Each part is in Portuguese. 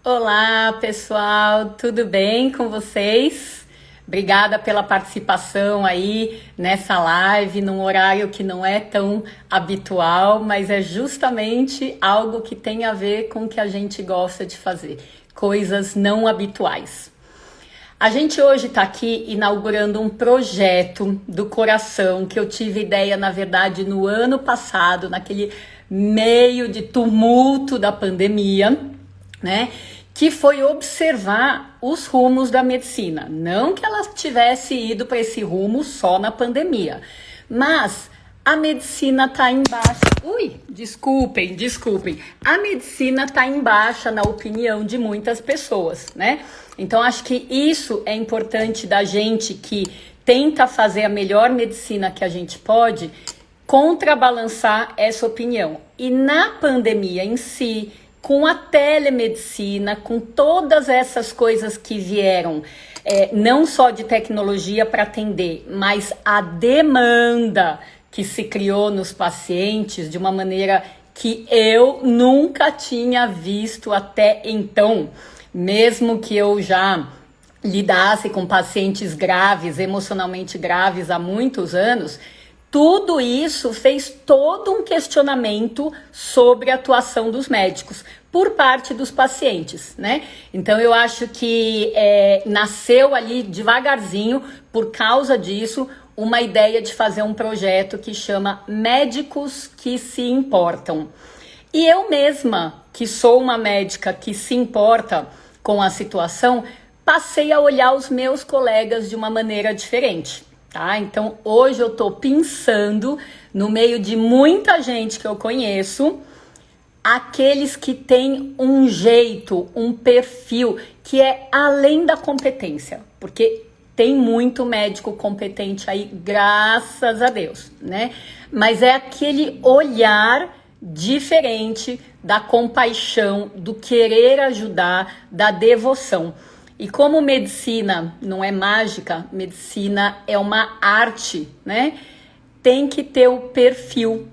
Olá, pessoal, tudo bem com vocês? Obrigada pela participação aí nessa live, num horário que não é tão habitual, mas é justamente algo que tem a ver com o que a gente gosta de fazer, coisas não habituais. A gente hoje está aqui inaugurando um projeto do coração que eu tive ideia, na verdade, no ano passado, naquele meio de tumulto da pandemia, né? Que foi observar os rumos da medicina. Não que ela tivesse ido para esse rumo só na pandemia, mas a medicina está em baixa. Ui, desculpem. A medicina está em baixa na opinião de muitas pessoas, né? Então acho que isso é importante da gente que tenta fazer a melhor medicina que a gente pode, contrabalançar essa opinião. E na pandemia em si, com a telemedicina, com todas essas coisas que vieram, não só de tecnologia para atender, mas a demanda que se criou nos pacientes de uma maneira que eu nunca tinha visto até então, mesmo que eu já lidasse com pacientes graves, emocionalmente graves há muitos anos. Tudo isso fez todo um questionamento sobre a atuação dos médicos por parte dos pacientes, né? Então eu acho que nasceu ali devagarzinho, por causa disso, uma ideia de fazer um projeto que chama Médicos que se Importam. E eu mesma, que sou uma médica que se importa com a situação, passei a olhar os meus colegas de uma maneira diferente. Tá? Então, hoje eu tô pensando, no meio de muita gente que eu conheço, aqueles que têm um jeito, um perfil que é além da competência, porque tem muito médico competente aí, graças a Deus, né? Mas é aquele olhar diferente da compaixão, do querer ajudar, da devoção. E como medicina não é mágica, medicina é uma arte, né? Tem que ter o perfil.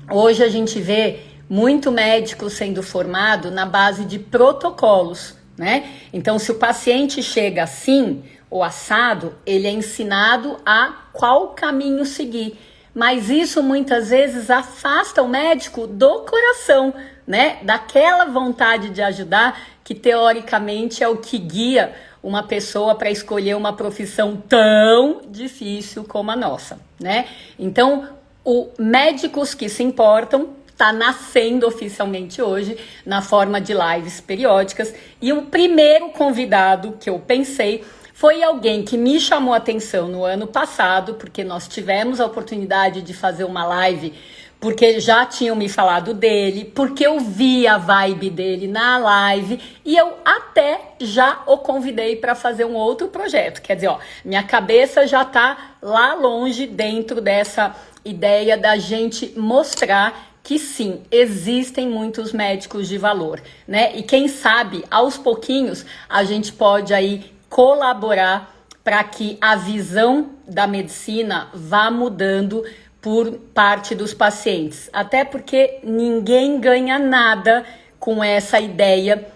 Hoje a gente vê muito médico sendo formado na base de protocolos, né? Então, se o paciente chega assim ou assado, ele é ensinado a qual caminho seguir. Mas isso muitas vezes afasta o médico do coração, né? Daquela vontade de ajudar, que teoricamente é o que guia uma pessoa para escolher uma profissão tão difícil como a nossa, né? Então, o Médicos que se Importam está nascendo oficialmente hoje na forma de lives periódicas, e o primeiro convidado que eu pensei foi alguém que me chamou a atenção no ano passado, porque nós tivemos a oportunidade de fazer uma live, porque já tinham me falado dele, porque eu vi a vibe dele na live, e eu até já o convidei para fazer um outro projeto. Quer dizer, ó, minha cabeça já está lá longe dentro dessa ideia da gente mostrar que sim, existem muitos médicos de valor, né? E quem sabe, aos pouquinhos, a gente pode aí colaborar para que a visão da medicina vá mudando por parte dos pacientes. Até porque ninguém ganha nada com essa ideia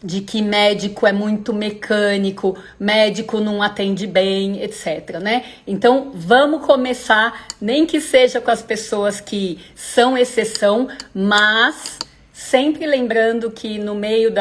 de que médico é muito mecânico, médico não atende bem, etc, né? Então, vamos começar, nem que seja com as pessoas que são exceção, mas sempre lembrando que no meio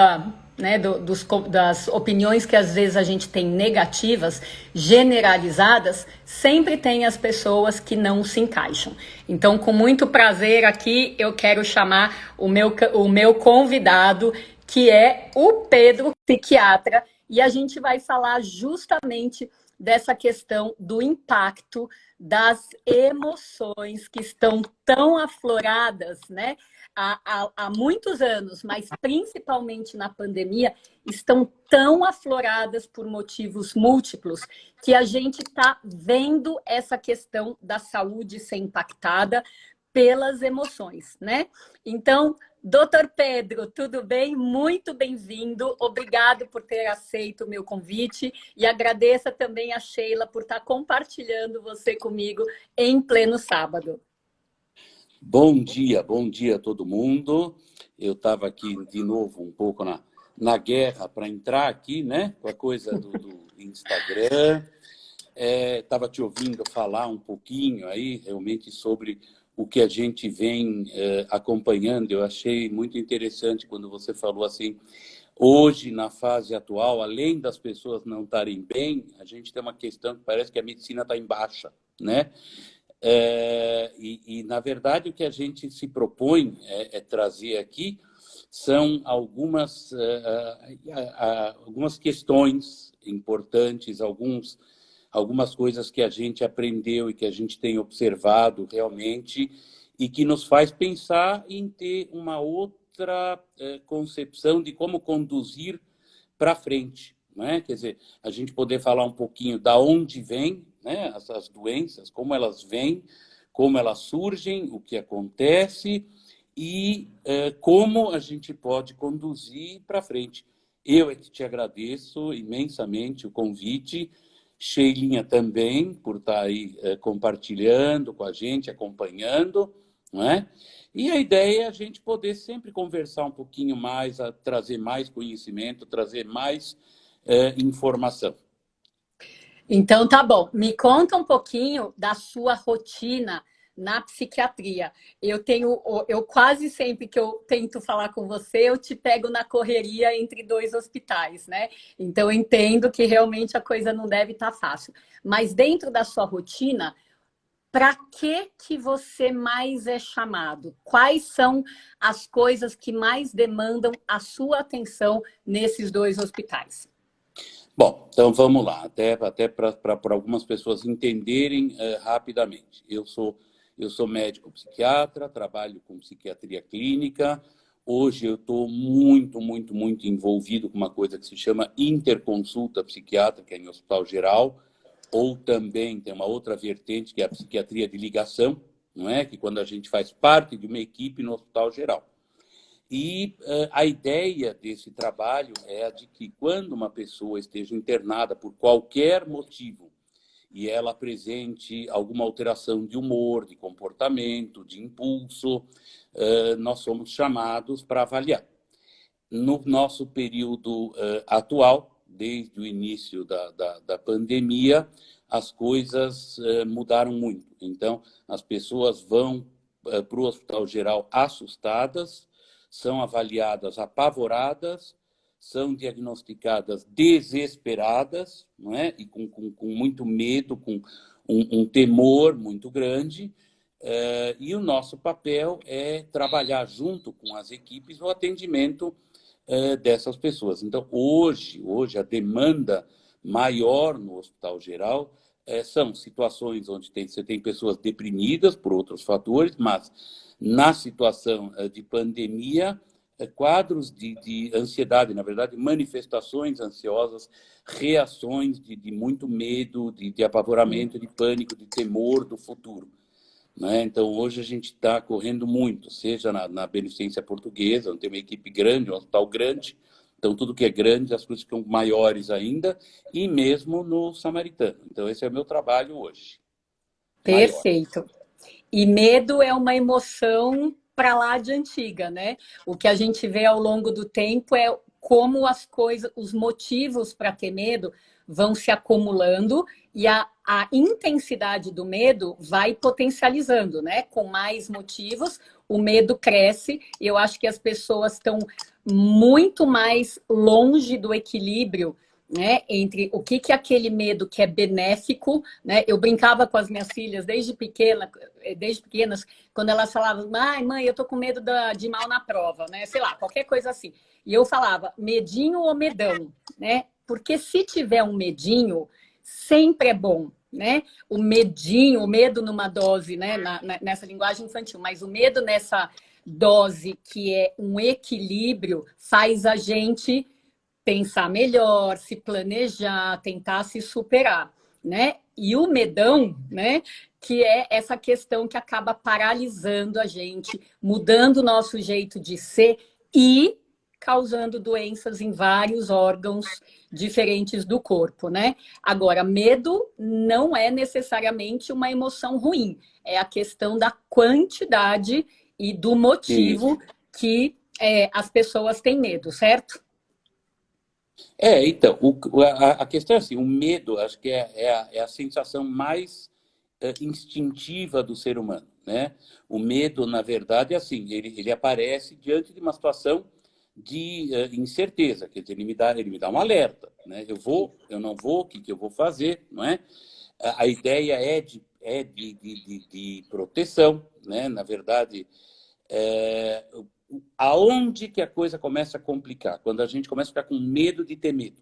das opiniões que às vezes a gente tem negativas, generalizadas, sempre tem as pessoas que não se encaixam. Então, com muito prazer aqui, eu quero chamar o meu convidado, que é o Pedro, psiquiatra, e a gente vai falar justamente dessa questão do impacto das emoções que estão tão afloradas, né? Há muitos anos, mas principalmente na pandemia, estão tão afloradas por motivos múltiplos que a gente está vendo essa questão da saúde ser impactada pelas emoções, né? Então, Doutor Pedro, tudo bem? Muito bem-vindo. Obrigado por ter aceito o meu convite e agradeça também a Sheila por estar compartilhando você comigo em pleno sábado. Bom dia a todo mundo. Eu estava aqui de novo um pouco na guerra para entrar aqui, né? Com a coisa do Instagram. Estava te ouvindo falar um pouquinho aí, realmente, sobre o que a gente vem acompanhando. Eu achei muito interessante quando você falou assim, hoje, na fase atual, além das pessoas não estarem bem, a gente tem uma questão que parece que a medicina está em baixa, né? Na verdade, o que a gente se propõe trazer aqui são algumas questões importantes, algumas coisas que a gente aprendeu e que a gente tem observado realmente e que nos faz pensar em ter uma outra concepção de como conduzir para frente, né? Quer dizer, a gente poder falar um pouquinho da onde vem, né, essas doenças, como elas vêm, como elas surgem, o que acontece e como a gente pode conduzir para frente. Eu é que te agradeço imensamente o convite, Sheilinha também, por estar aí compartilhando com a gente, acompanhando, não é? E a ideia é a gente poder sempre conversar um pouquinho mais, trazer mais conhecimento, trazer mais informação. Então, tá bom. Me conta um pouquinho da sua rotina na psiquiatria. Eu quase sempre que eu tento falar com você, eu te pego na correria entre dois hospitais, né? Então, eu entendo que realmente a coisa não deve estar fácil. Mas dentro da sua rotina, para que você mais é chamado? Quais são as coisas que mais demandam a sua atenção nesses dois hospitais? Bom, então vamos lá, até para algumas pessoas entenderem rapidamente. Eu sou médico psiquiatra, trabalho com psiquiatria clínica. Hoje eu estou muito envolvido com uma coisa que se chama interconsulta psiquiátrica em hospital geral, ou também tem uma outra vertente que é a psiquiatria de ligação, não é? Que quando a gente faz parte de uma equipe no hospital geral. E a ideia desse trabalho é a de que quando uma pessoa esteja internada por qualquer motivo e ela apresente alguma alteração de humor, de comportamento, de impulso, nós somos chamados para avaliar. No nosso período atual, desde o início da pandemia, as coisas mudaram muito. Então, as pessoas vão para o hospital geral assustadas, são avaliadas apavoradas, são diagnosticadas desesperadas, não é? E com muito medo, com um temor muito grande. E o nosso papel é trabalhar junto com as equipes o atendimento dessas pessoas. Então, hoje a demanda maior no hospital geral são situações onde você tem pessoas deprimidas por outros fatores, mas na situação de pandemia, quadros de ansiedade, na verdade, manifestações ansiosas, reações de muito medo, de apavoramento, de pânico, de temor do futuro. Né? Então, hoje a gente está correndo muito, seja na Beneficência Portuguesa, onde tem uma equipe grande, um hospital grande, então tudo que é grande, as coisas ficam maiores ainda, e mesmo no Samaritano. Então, esse é o meu trabalho hoje, maior. Perfeito. E medo é uma emoção para lá de antiga, né? O que a gente vê ao longo do tempo é como as coisas, os motivos para ter medo vão se acumulando e a intensidade do medo vai potencializando, né? Com mais motivos, o medo cresce e eu acho que as pessoas estão muito mais longe do equilíbrio, né, entre o que é aquele medo que é benéfico, né? Eu brincava com as minhas filhas desde pequenas, quando elas falavam, mãe, eu tô com medo de ir mal na prova, né? Sei lá, qualquer coisa assim. E eu falava, medinho ou medão, né? Porque se tiver um medinho, sempre é bom, né? O medinho, o medo numa dose, né? Nessa linguagem infantil, mas o medo nessa dose que é um equilíbrio faz a gente pensar melhor, se planejar, tentar se superar, né? E o medão, né? Que é essa questão que acaba paralisando a gente, mudando o nosso jeito de ser e causando doenças em vários órgãos diferentes do corpo, né? Agora, medo não é necessariamente uma emoção ruim, é a questão da quantidade e do motivo Isso. que as pessoas têm medo, certo? Então, a questão é assim, o medo, acho que é a sensação mais instintiva do ser humano, né? O medo, na verdade, é assim, ele aparece diante de uma situação de incerteza, quer dizer, ele me dá um alerta, né? Eu vou, eu não vou, o que que eu vou fazer, não é? A ideia é de proteção, né? Na verdade, é, aonde que a coisa começa a complicar? Quando a gente começa a ficar com medo de ter medo,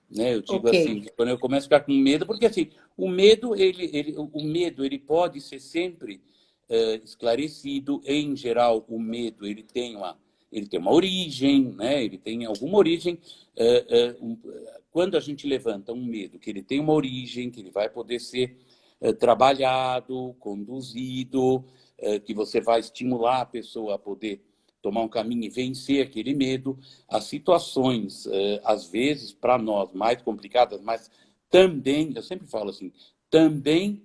né? Eu digo Ok. assim, que quando eu começo a ficar com medo, porque assim, o medo ele pode ser sempre esclarecido. Em geral, o medo ele tem uma origem, né? Ele tem alguma origem. Quando a gente levanta um medo que ele tem uma origem, que ele vai poder ser trabalhado, conduzido, que você vai estimular a pessoa a poder tomar um caminho e vencer aquele medo. As situações, às vezes, para nós, mais complicadas, mas também, eu sempre falo assim, também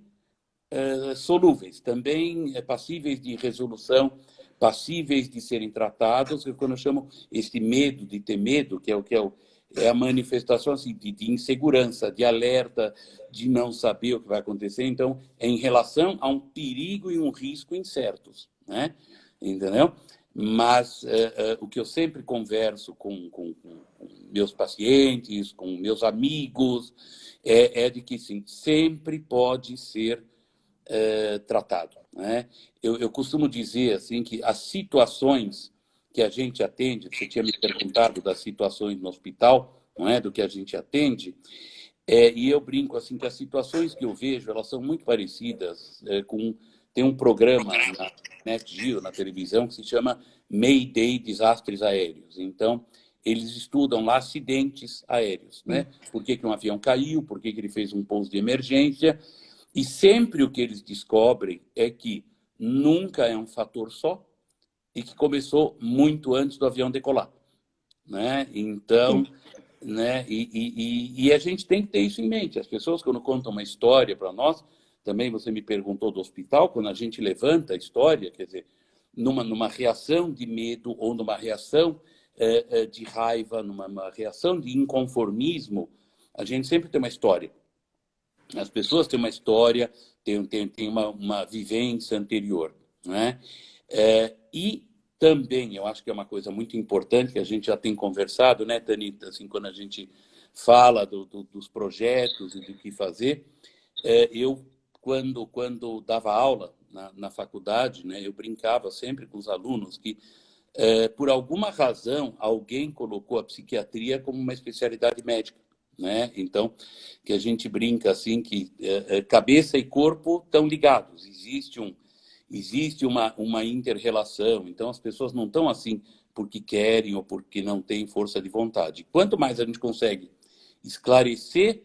solúveis, também passíveis de resolução, passíveis de serem tratados. Quando eu chamo esse medo de ter medo, é a manifestação assim, de insegurança, de alerta, de não saber o que vai acontecer. Então, é em relação a um perigo e um risco incertos, né? Entendeu? Mas o que eu sempre converso com meus pacientes, com meus amigos, é de que, sim, sempre pode ser tratado, né? Eu costumo dizer assim que as situações que a gente atende, você tinha me perguntado das situações no hospital, não é, do que a gente atende, e eu brinco assim que as situações que eu vejo, elas são muito parecidas com tem um programa na NetGeo, na televisão, que se chama Mayday Desastres Aéreos. Então, eles estudam lá acidentes aéreos, né? Por que que um avião caiu, por que que ele fez um pouso de emergência, e sempre o que eles descobrem é que nunca é um fator só e que começou muito antes do avião decolar, né? Então, né? E a gente tem que ter isso em mente. As pessoas, quando contam uma história para nós, também você me perguntou do hospital, quando a gente levanta a história, quer dizer, numa reação de medo ou numa reação de raiva, numa reação de inconformismo, a gente sempre tem uma história. As pessoas têm uma história, têm uma vivência anterior, né? E também, eu acho que é uma coisa muito importante, que a gente já tem conversado, né, Tanita, assim, quando a gente fala dos projetos e do que fazer, eu, quando dava aula na faculdade, né, eu brincava sempre com os alunos que, por alguma razão, alguém colocou a psiquiatria como uma especialidade médica, né? Então, que a gente brinca assim que cabeça e corpo estão ligados, existe uma inter-relação. Então, as pessoas não estão assim porque querem ou porque não têm força de vontade. Quanto mais a gente consegue esclarecer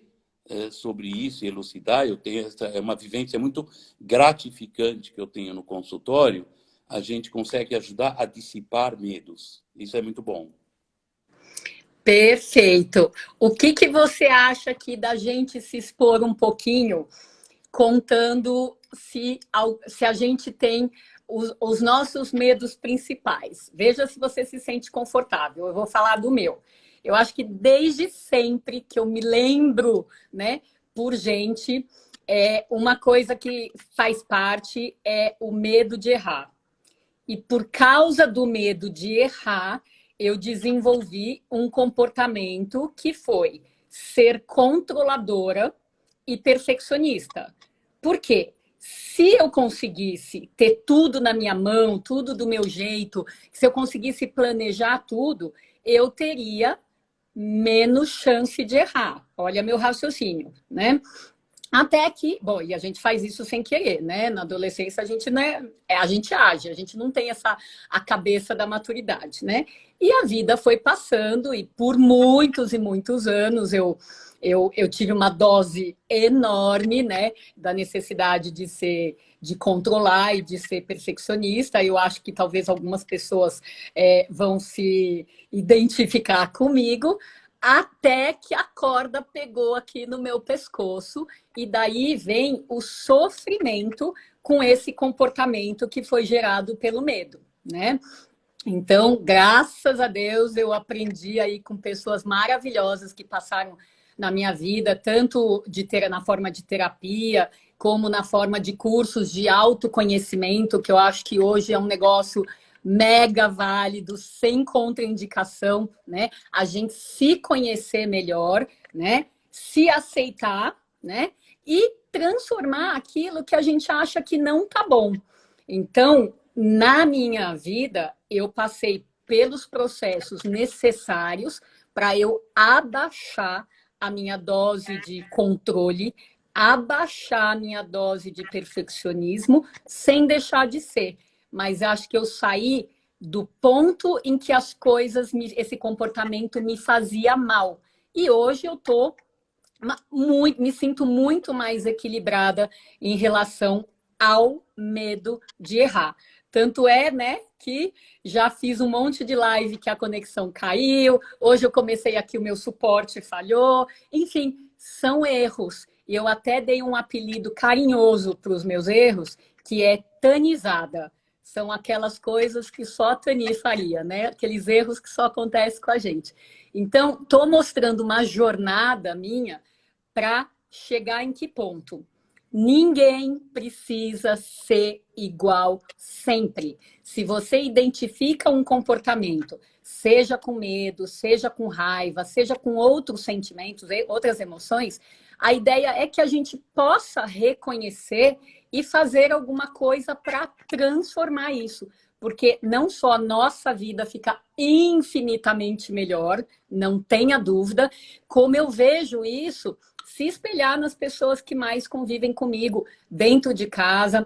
sobre isso e elucidar, eu tenho é uma vivência muito gratificante que eu tenho no consultório, a gente consegue ajudar a dissipar medos. Isso é muito bom. Perfeito. O que que você acha aqui da gente se expor um pouquinho, contando se a gente tem os nossos medos principais? Veja se você se sente confortável. Eu vou falar do meu. Eu acho que desde sempre que eu me lembro, né, por gente, uma coisa que faz parte é o medo de errar. E por causa do medo de errar, eu desenvolvi um comportamento que foi ser controladora e perfeccionista. Por quê? Se eu conseguisse ter tudo na minha mão, tudo do meu jeito, se eu conseguisse planejar tudo, eu teria menos chance de errar. Olha meu raciocínio, né? Até que, bom, e a gente faz isso sem querer, né? Na adolescência a gente, né, a gente age, a gente não tem a cabeça da maturidade, né? E a vida foi passando e por muitos e muitos anos eu tive uma dose enorme, né, da necessidade de controlar e de ser perfeccionista. Eu acho que talvez algumas pessoas vão se identificar comigo, até que a corda pegou aqui no meu pescoço e daí vem o sofrimento com esse comportamento que foi gerado pelo medo, né? Então, graças a Deus, eu aprendi aí com pessoas maravilhosas que passaram na minha vida, tanto na forma de terapia, como na forma de cursos de autoconhecimento, que eu acho que hoje é um negócio mega válido, sem contraindicação, né? A gente se conhecer melhor, né? Se aceitar, né? E transformar aquilo que a gente acha que não tá bom. Então, na minha vida, eu passei pelos processos necessários para eu abaixar a minha dose de controle, abaixar a minha dose de perfeccionismo, sem deixar de ser. Mas acho que eu saí do ponto em que as coisas, esse comportamento me fazia mal. E hoje eu tô me sinto muito mais equilibrada em relação ao medo de errar. Tanto é, né, que já fiz um monte de live que a conexão caiu, hoje eu comecei aqui, o meu suporte falhou, enfim, são erros. E eu até dei um apelido carinhoso para os meus erros, que é tanizada. São aquelas coisas que só a Tani faria, né? Aqueles erros que só acontecem com a gente. Então, estou mostrando uma jornada minha para chegar em que ponto? Ninguém precisa ser igual sempre. Se você identifica um comportamento, seja com medo, seja com raiva, seja com outros sentimentos, outras emoções, a ideia é que a gente possa reconhecer e fazer alguma coisa para transformar isso. Porque não só a nossa vida fica infinitamente melhor, não tenha dúvida, como eu vejo isso se espelhar nas pessoas que mais convivem comigo, dentro de casa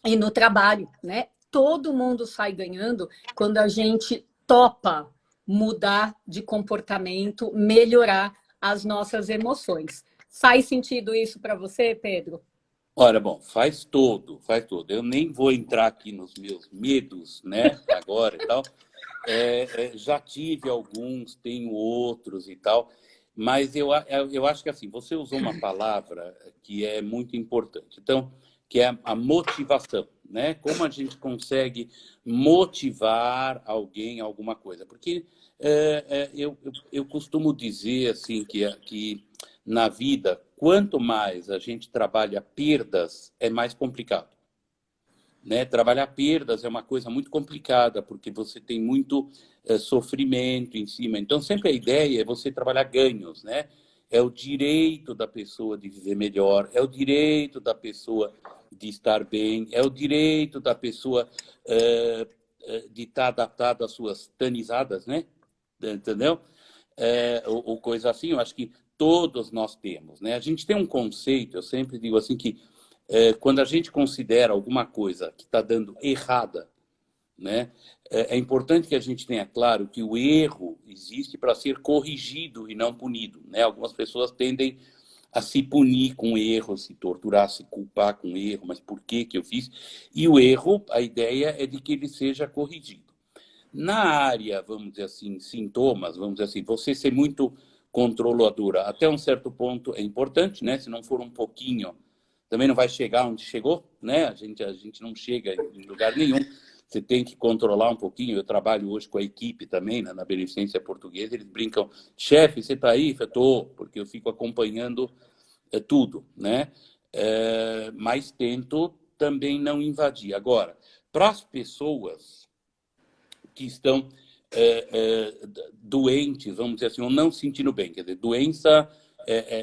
e no trabalho, né? Todo mundo sai ganhando quando a gente topa mudar de comportamento, melhorar as nossas emoções. Faz sentido isso para você, Pedro? Olha, bom, faz todo, faz todo. Eu nem vou entrar aqui nos meus medos, né, agora e tal. Já tive alguns, tenho outros e tal, mas eu acho que assim, você usou uma palavra que é muito importante. Então, que é a motivação, né? Como a gente consegue motivar alguém a alguma coisa? Porque eu costumo dizer assim que na vida, quanto mais a gente trabalha perdas, é mais complicado. Né? Trabalhar perdas é uma coisa muito complicada, porque você tem muito sofrimento em cima. Então, sempre a ideia é você trabalhar ganhos, né? É o direito da pessoa de viver melhor, é o direito da pessoa de estar bem, é o direito da pessoa de estar adaptada às suas tanizadas, né? Entendeu? Ou coisa assim, eu acho que todos nós temos, né? A gente tem um conceito, eu sempre digo assim que quando a gente considera alguma coisa que está dando errada, né, é importante que a gente tenha claro que o erro existe para ser corrigido e não punido. Né? Algumas pessoas tendem a se punir com erro, se torturar, se culpar com erro, mas por que eu fiz? E o erro, a ideia é de que ele seja corrigido. Na área, vamos dizer assim, sintomas, vamos dizer assim, você ser muito controladora até um certo ponto é importante, né? Se não for um pouquinho, também não vai chegar onde chegou, né? A gente não chega em lugar nenhum. Você tem que controlar um pouquinho. Eu trabalho hoje com a equipe também, na Beneficência Portuguesa. Eles brincam, chefe, você está aí? Eu estou, porque eu fico acompanhando tudo, né? Mas tento também não invadir. Agora, para as pessoas que estão doentes, vamos dizer assim, ou não se sentindo bem, quer dizer, doença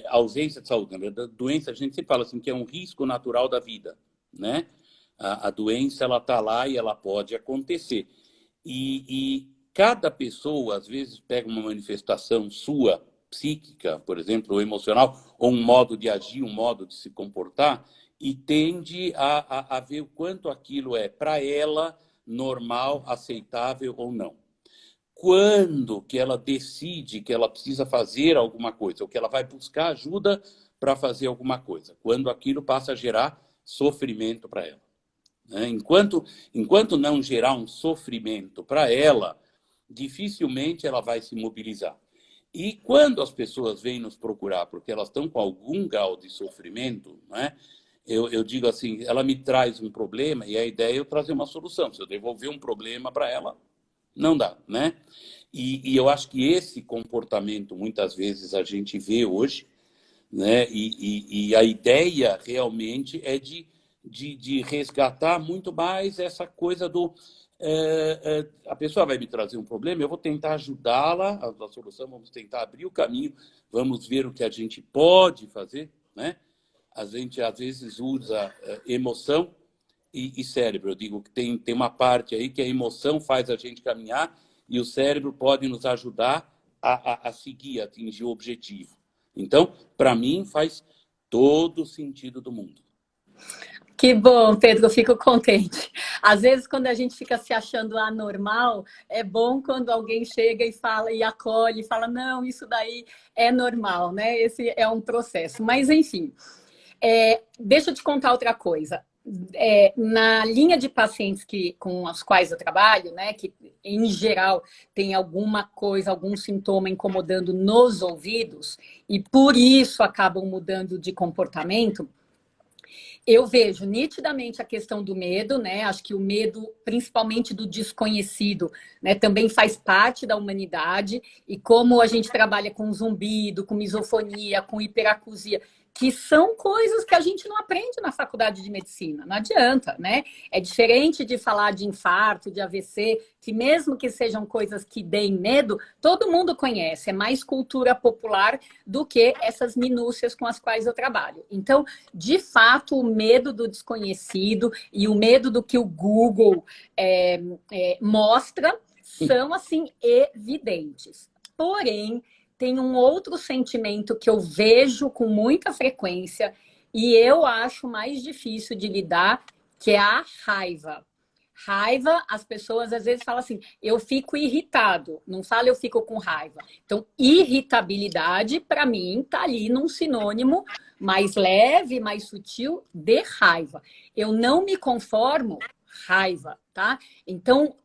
ausência de saúde. Na verdade, doença, a gente sempre fala assim, que é um risco natural da vida, né? A doença, ela está lá e ela pode acontecer. E cada pessoa, às vezes, pega uma manifestação sua, psíquica, por exemplo, ou emocional, ou um modo de agir, um modo de se comportar, e tende a ver o quanto aquilo é, para ela, normal, aceitável ou não. Quando que ela decide que ela precisa fazer alguma coisa, ou que ela vai buscar ajuda para fazer alguma coisa, quando aquilo passa a gerar sofrimento para ela. Né? Enquanto não gerar um sofrimento para ela, dificilmente ela vai se mobilizar. E quando as pessoas vêm nos procurar porque elas estão com algum grau de sofrimento, né? Eu digo assim, ela me traz um problema e a ideia é eu trazer uma solução. Se eu devolver um problema para ela, Não dá, né? E eu acho que esse comportamento, muitas vezes, a gente vê hoje, né? E a ideia realmente é de resgatar muito mais essa coisa do... a pessoa vai me trazer um problema, eu vou tentar ajudá-la, a solução, vamos tentar abrir o caminho, vamos ver o que a gente pode fazer, né? A gente, às vezes, usa emoção e cérebro. Eu digo que tem uma parte aí que a emoção faz a gente caminhar e o cérebro pode nos ajudar a seguir, a atingir o objetivo. Então, para mim, faz todo o sentido do mundo. Que bom, Pedro, eu fico contente. Às vezes, quando a gente fica se achando anormal, é bom quando alguém chega e fala, e acolhe, e fala, não, isso daí é normal, né? Esse é um processo. Mas, enfim, deixa eu te contar outra coisa. Na linha de pacientes com as quais eu trabalho, né, que em geral tem alguma coisa, algum sintoma incomodando nos ouvidos, e por isso acabam mudando de comportamento, eu vejo nitidamente a questão do medo, né? Acho que o medo, principalmente do desconhecido, né, também faz parte da humanidade. E como a gente trabalha com zumbido, com misofonia, com hiperacusia, que são coisas que a gente não aprende na faculdade de medicina, não adianta, né? É diferente de falar de infarto, de AVC, que mesmo que sejam coisas que deem medo, todo mundo conhece, é mais cultura popular do que essas minúcias com as quais eu trabalho. Então, de fato, o medo do desconhecido e o medo do que o Google mostra são, assim, evidentes. Porém, tem um outro sentimento que eu vejo com muita frequência e eu acho mais difícil de lidar, que é a raiva. Raiva, as pessoas às vezes falam assim, eu fico irritado, não fala eu fico com raiva. Então, irritabilidade, para mim, tá ali num sinônimo mais leve, mais sutil de raiva. Eu não me conformo, raiva, tá? Então,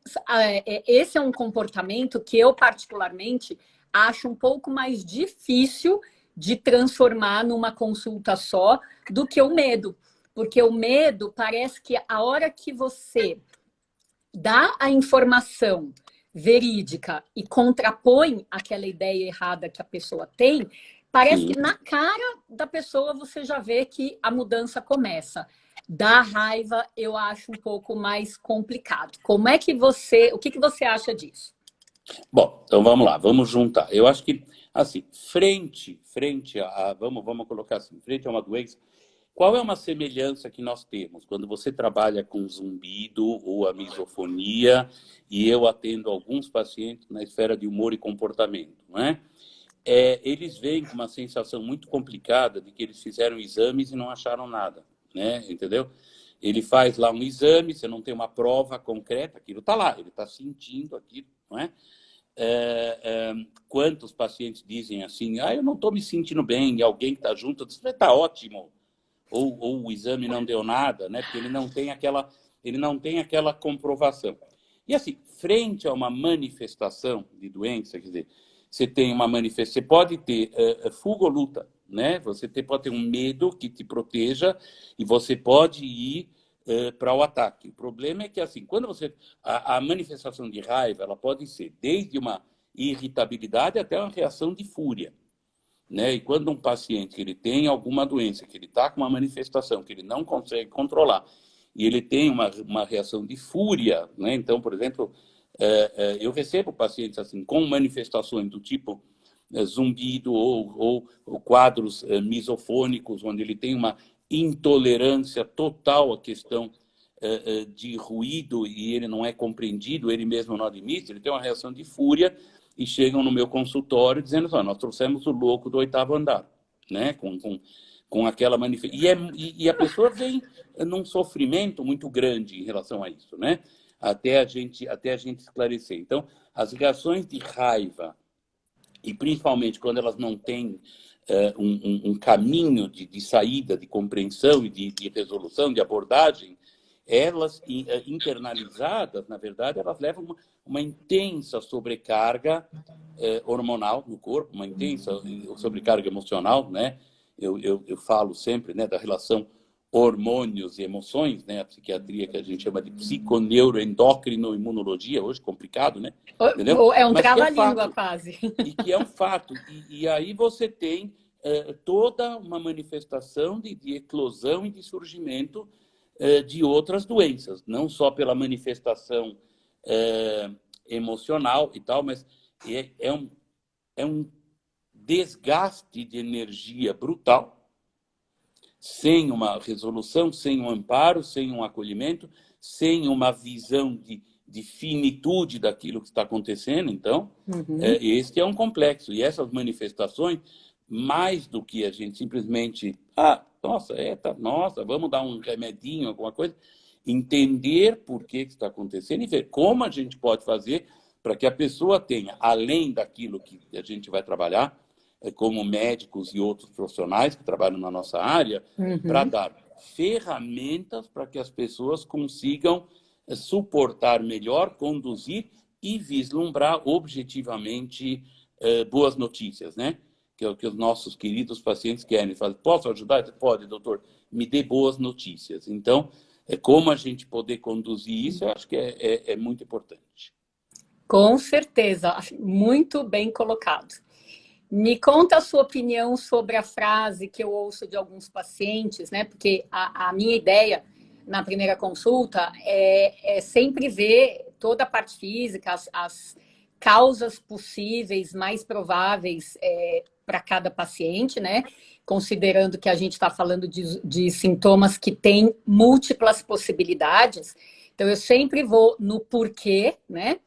esse é um comportamento que eu particularmente acho um pouco mais difícil de transformar numa consulta só do que o medo. Porque o medo parece que a hora que você dá a informação verídica e contrapõe aquela ideia errada que a pessoa tem, parece que na cara da pessoa você já vê que a mudança começa. Da raiva, eu acho um pouco mais complicado. Como é que o que você acha disso? Bom, então vamos lá, vamos juntar. Eu acho que, assim, frente vamos colocar assim, frente a uma doença, qual é uma semelhança que nós temos quando você trabalha com zumbido ou a misofonia, e eu atendo alguns pacientes na esfera de humor e comportamento, não é? Eles vêm com uma sensação muito complicada de que eles fizeram exames e não acharam nada, né? Entendeu? Ele faz lá um exame, você não tem uma prova concreta, aquilo está lá, ele está sentindo aquilo, não é? Quantos pacientes dizem assim, eu não estou me sentindo bem, e alguém que está junto diz, está ótimo, ou o exame não deu nada, né? Porque ele não tem aquela comprovação. E assim, frente a uma manifestação de doença, quer dizer, você tem uma manifestação, você pode ter fuga ou luta, né? Você pode ter um medo que te proteja e você pode ir para o ataque. O problema é que, assim, quando a manifestação de raiva, ela pode ser desde uma irritabilidade até uma reação de fúria, né? E quando um paciente ele tem alguma doença, que ele está com uma manifestação que ele não consegue controlar, e ele tem uma reação de fúria, né? Então, por exemplo, eu recebo pacientes assim com manifestações do tipo zumbido ou quadros misofônicos, onde ele tem uma intolerância total à questão de ruído e ele não é compreendido, ele mesmo não admite, ele tem uma reação de fúria e chegam no meu consultório dizendo assim, nós trouxemos o louco do 8º andar, né? Com aquela manifestação. E a pessoa vem num sofrimento muito grande em relação a isso, né? Até a gente esclarecer. Então, as reações de raiva, e principalmente quando elas não têm um caminho de saída, de compreensão e de resolução, de abordagem, elas internalizadas, na verdade, elas levam uma intensa sobrecarga hormonal no corpo, uma intensa sobrecarga emocional, né? Eu falo sempre, né, da relação hormônios e emoções, né? A psiquiatria que a gente chama de psiconeuroendócrino-imunologia, hoje complicado, né? Entendeu? É um Mas que é trava-língua fato, quase. e que é um fato. E aí você tem toda uma manifestação de eclosão e de surgimento de outras doenças, não só pela manifestação emocional e tal, mas é um desgaste de energia brutal, sem uma resolução, sem um amparo, sem um acolhimento, sem uma visão de finitude daquilo que está acontecendo. Então, este é um complexo. E essas manifestações, mais do que a gente simplesmente, nossa, vamos dar um remedinho, alguma coisa, entender por que está acontecendo e ver como a gente pode fazer para que a pessoa tenha, além daquilo que a gente vai trabalhar, como médicos e outros profissionais que trabalham na nossa área, para dar ferramentas para que as pessoas consigam suportar melhor, conduzir e vislumbrar objetivamente boas notícias, né? Que é o que os nossos queridos pacientes querem. Falam, posso ajudar? Pode, doutor, me dê boas notícias. Então, como a gente poder conduzir isso, eu acho que é muito importante. Com certeza, muito bem colocado. Me conta a sua opinião sobre a frase que eu ouço de alguns pacientes, né? Porque a minha ideia na primeira consulta é sempre ver toda a parte física, as causas possíveis, mais prováveis para cada paciente, né? Considerando que a gente está falando de sintomas que têm múltiplas possibilidades. Então, eu sempre vou no porquê, né?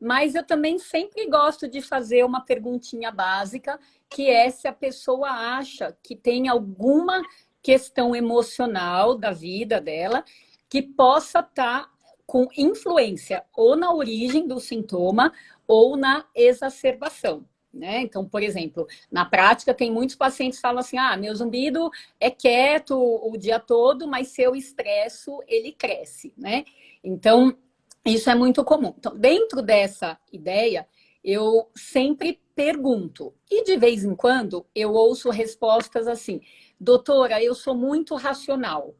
Mas eu também sempre gosto de fazer uma perguntinha básica, que é se a pessoa acha que tem alguma questão emocional da vida dela que possa estar com influência ou na origem do sintoma ou na exacerbação. Né? Então, por exemplo, na prática, tem muitos pacientes que falam assim: meu zumbido é quieto o dia todo, mas se eu estresso, ele cresce. Né? Então, isso é muito comum. Então, dentro dessa ideia, eu sempre pergunto. E de vez em quando eu ouço respostas assim: doutora, eu sou muito racional.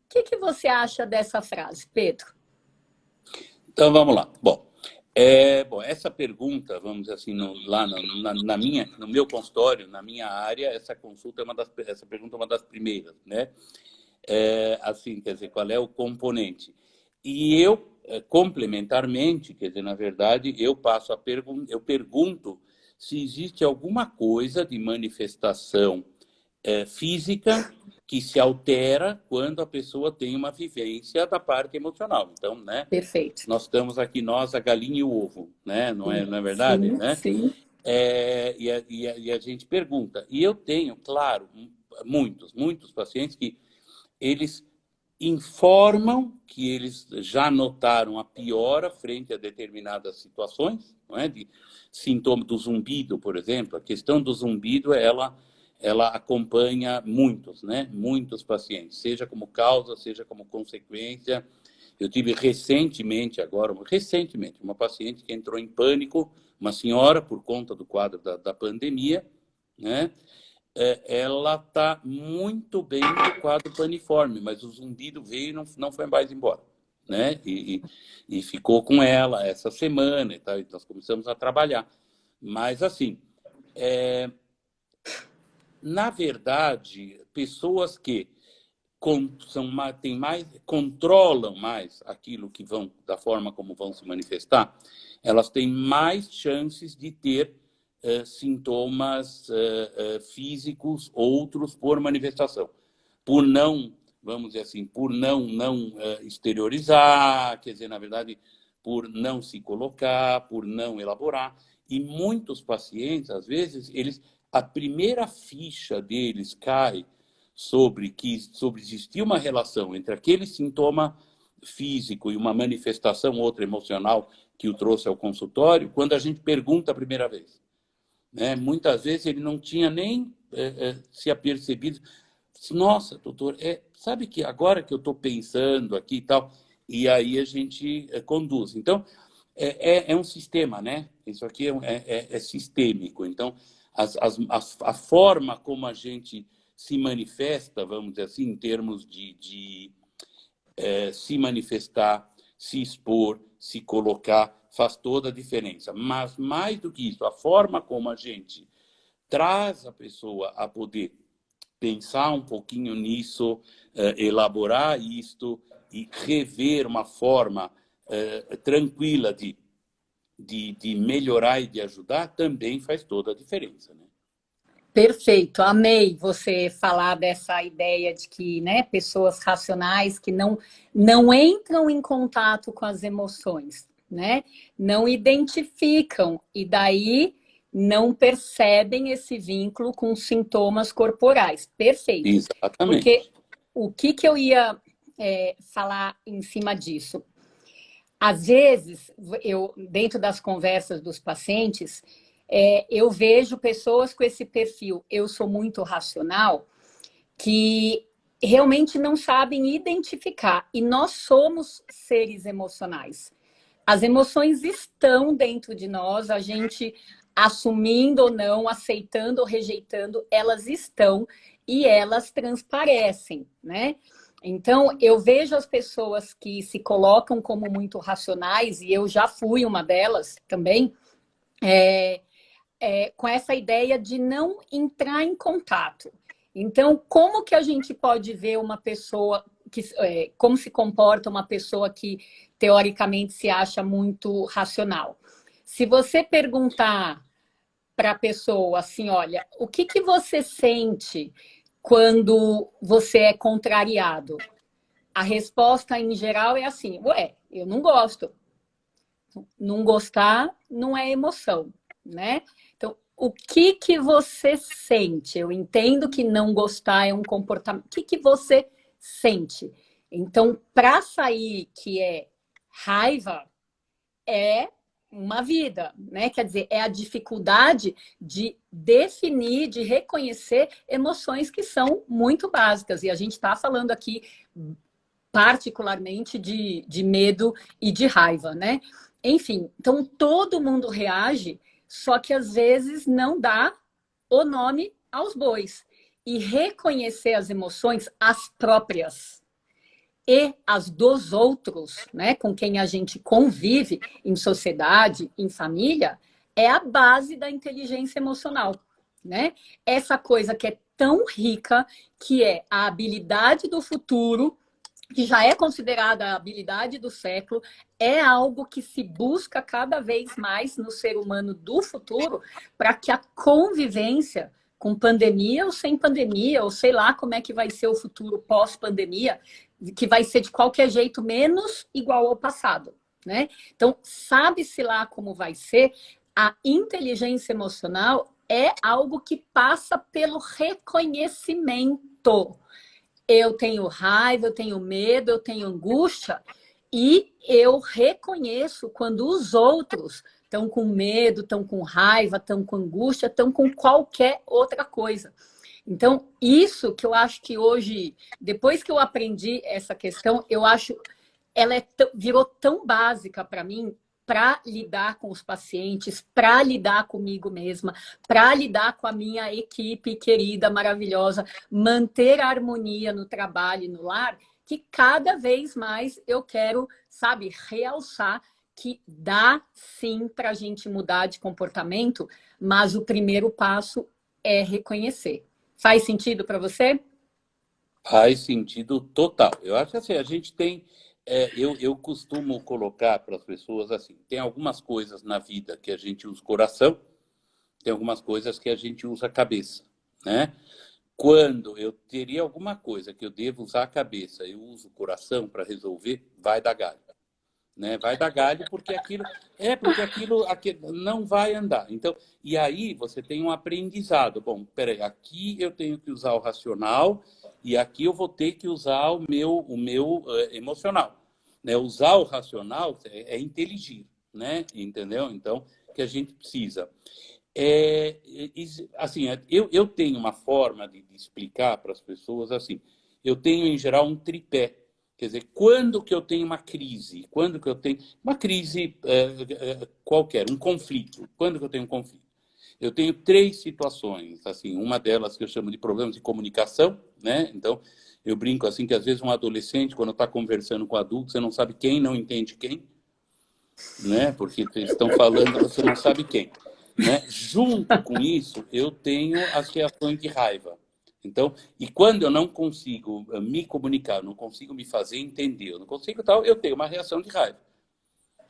O que você acha dessa frase, Pedro? Então, vamos lá. Bom, essa pergunta, vamos dizer assim, no meu consultório, na minha área, essa pergunta é uma das primeiras, né? Assim, quer dizer, qual é o componente? E eu, complementarmente, quer dizer, na verdade, eu pergunto se existe alguma coisa de manifestação física que se altera quando a pessoa tem uma vivência da parte emocional. Então, né? Perfeito. Nós estamos aqui, a galinha e o ovo, né? Não é verdade? Sim, Né? sim. E a gente pergunta. E eu tenho, claro, muitos pacientes que eles informam que eles já notaram a piora frente a determinadas situações, não é? De sintoma do zumbido, por exemplo. A questão do zumbido, ela acompanha muitos, né? Muitos pacientes, seja como causa, seja como consequência. Eu tive recentemente, uma paciente que entrou em pânico, uma senhora, por conta do quadro da pandemia, né? Ela está muito bem do quadro paniforme, mas o zumbido veio e não foi mais embora. Né? E ficou com ela essa semana e tal, e nós começamos a trabalhar. Mas, assim, na verdade, pessoas que controlam mais aquilo que da forma como vão se manifestar, elas têm mais chances de ter sintomas físicos outros por manifestação, por não, vamos dizer assim, por não exteriorizar, quer dizer, na verdade, por não se colocar, por não elaborar. E muitos pacientes, às vezes, a primeira ficha deles cai sobre existir uma relação entre aquele sintoma físico e uma manifestação outra emocional que o trouxe ao consultório, quando a gente pergunta a primeira vez. Né? Muitas vezes ele não tinha nem se apercebido. Nossa, doutor, sabe que agora que eu estou pensando aqui e tal, e aí a gente conduz. Então, é um sistema, né? Isso aqui é sistêmico. Então, a forma como a gente se manifesta, vamos dizer assim, em termos de se manifestar, se expor, se colocar, faz toda a diferença. Mas, mais do que isso, a forma como a gente traz a pessoa a poder pensar um pouquinho nisso, elaborar isto e rever uma forma tranquila de melhorar e de ajudar, também faz toda a diferença, né? Perfeito, amei você falar dessa ideia de que, né, pessoas racionais que não entram em contato com as emoções, né, não identificam e daí não percebem esse vínculo com sintomas corporais. Perfeito, porque Exatamente. o que eu ia falar em cima disso? Às vezes, eu dentro das conversas dos pacientes, eu vejo pessoas com esse perfil, eu sou muito racional, que realmente não sabem identificar. E nós somos seres emocionais. As emoções estão dentro de nós, a gente assumindo ou não, aceitando ou rejeitando, elas estão e elas transparecem, né? Então, eu vejo as pessoas que se colocam como muito racionais, e eu já fui uma delas também, com essa ideia de não entrar em contato. Então, como que a gente pode ver uma pessoa como se comporta uma pessoa que teoricamente se acha muito racional? Se você perguntar para a pessoa assim, olha, o que você sente quando você é contrariado? A resposta em geral é assim, ué, eu não gosto. Não gostar não é emoção, né? Então, o que você sente? Eu entendo que não gostar é um comportamento. O que você sente? Então, para sair que é raiva, é uma vida, né? Quer dizer, é a dificuldade de definir, de reconhecer emoções que são muito básicas. E a gente está falando aqui particularmente de medo e de raiva, né? Enfim, então todo mundo reage, só que às vezes não dá o nome aos bois. E reconhecer as emoções, as próprias e as dos outros, né, com quem a gente convive em sociedade, em família, é a base da inteligência emocional, né? Essa coisa que é tão rica, que é a habilidade do futuro, que já é considerada a habilidade do século, é algo que se busca cada vez mais no ser humano do futuro, para que a convivência, com pandemia ou sem pandemia, ou sei lá como é que vai ser o futuro pós-pandemia, que vai ser de qualquer jeito menos igual ao passado, né? Então, sabe-se lá como vai ser, a inteligência emocional é algo que passa pelo reconhecimento. Eu tenho raiva, eu tenho medo, eu tenho angústia, e eu reconheço quando os outros estão com medo, estão com raiva, estão com angústia, estão com qualquer outra coisa. Então, isso que eu acho que hoje, depois que eu aprendi essa questão, eu acho ela virou tão básica para mim, para lidar com os pacientes, para lidar comigo mesma, para lidar com a minha equipe querida, maravilhosa, manter a harmonia no trabalho e no lar, que cada vez mais eu quero, sabe, realçar que dá sim para a gente mudar de comportamento, mas o primeiro passo é reconhecer. Faz sentido para você? Faz sentido total. Eu acho que assim, a gente tem. Eu costumo colocar para as pessoas assim: tem algumas coisas na vida que a gente usa o coração, tem algumas coisas que a gente usa a cabeça, né? Quando eu teria alguma coisa que eu devo usar a cabeça, eu uso o coração para resolver, vai dar galho, né? Vai dar galho porque aquilo não vai andar. Então, e aí você tem um aprendizado. Bom, peraí, aqui eu tenho que usar o racional e aqui eu vou ter que usar o meu emocional, né? Usar o racional é inteligir, né? Entendeu? Então, que a gente precisa. Assim, eu tenho uma forma de explicar para as pessoas assim. Eu tenho, em geral, um tripé. Quer dizer, quando que eu tenho uma crise? Quando que eu tenho uma crise qualquer, um conflito? Quando que eu tenho um conflito? eu tenho 3 situações, assim, uma delas que eu chamo de problemas de comunicação, né? Então, eu brinco assim que às vezes um adolescente, quando está conversando com adulto, você não sabe quem não entende quem, né? Porque eles estão falando, você não sabe quem, né? Junto com isso, eu tenho as reações de raiva. Então, e quando eu não consigo me comunicar, não consigo me fazer entender, eu não consigo tal, eu tenho uma reação de raiva,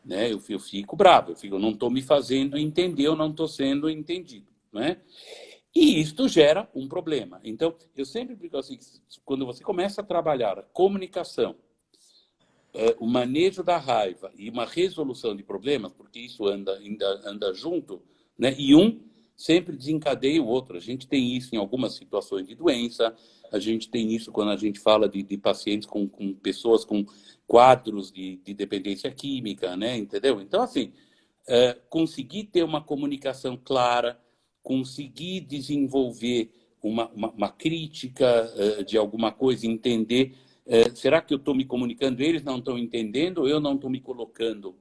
né? Eu fico bravo, eu não estou me fazendo entender, eu não estou sendo entendido, né? E isto gera um problema. Então, eu sempre digo assim, quando você começa a trabalhar a comunicação, o manejo da raiva e uma resolução de problemas, porque isso anda junto, né? E um sempre desencadeia o outro. A gente tem isso em algumas situações de doença, a gente tem isso quando a gente fala de pacientes com pessoas com quadros de dependência química, né? Entendeu? Então, assim, conseguir ter uma comunicação clara, conseguir desenvolver uma crítica de alguma coisa, entender será que eu estou me comunicando, eles não estão entendendo, ou eu não estou me colocando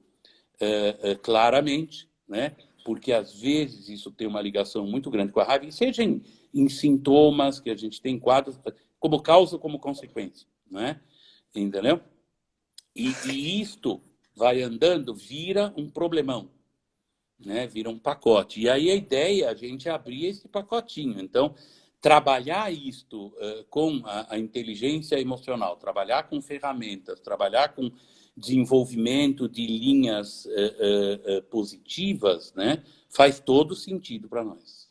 claramente, né? Porque às vezes isso tem uma ligação muito grande com a raiva, e seja em sintomas que a gente tem quadros, como causa ou como consequência, né? Entendeu? E isto vai andando, vira um problemão, né? Vira um pacote. E aí a ideia é a gente abrir esse pacotinho. Então, trabalhar isto com a inteligência emocional, trabalhar com ferramentas, trabalhar com desenvolvimento de linhas positivas, né? Faz todo sentido para nós.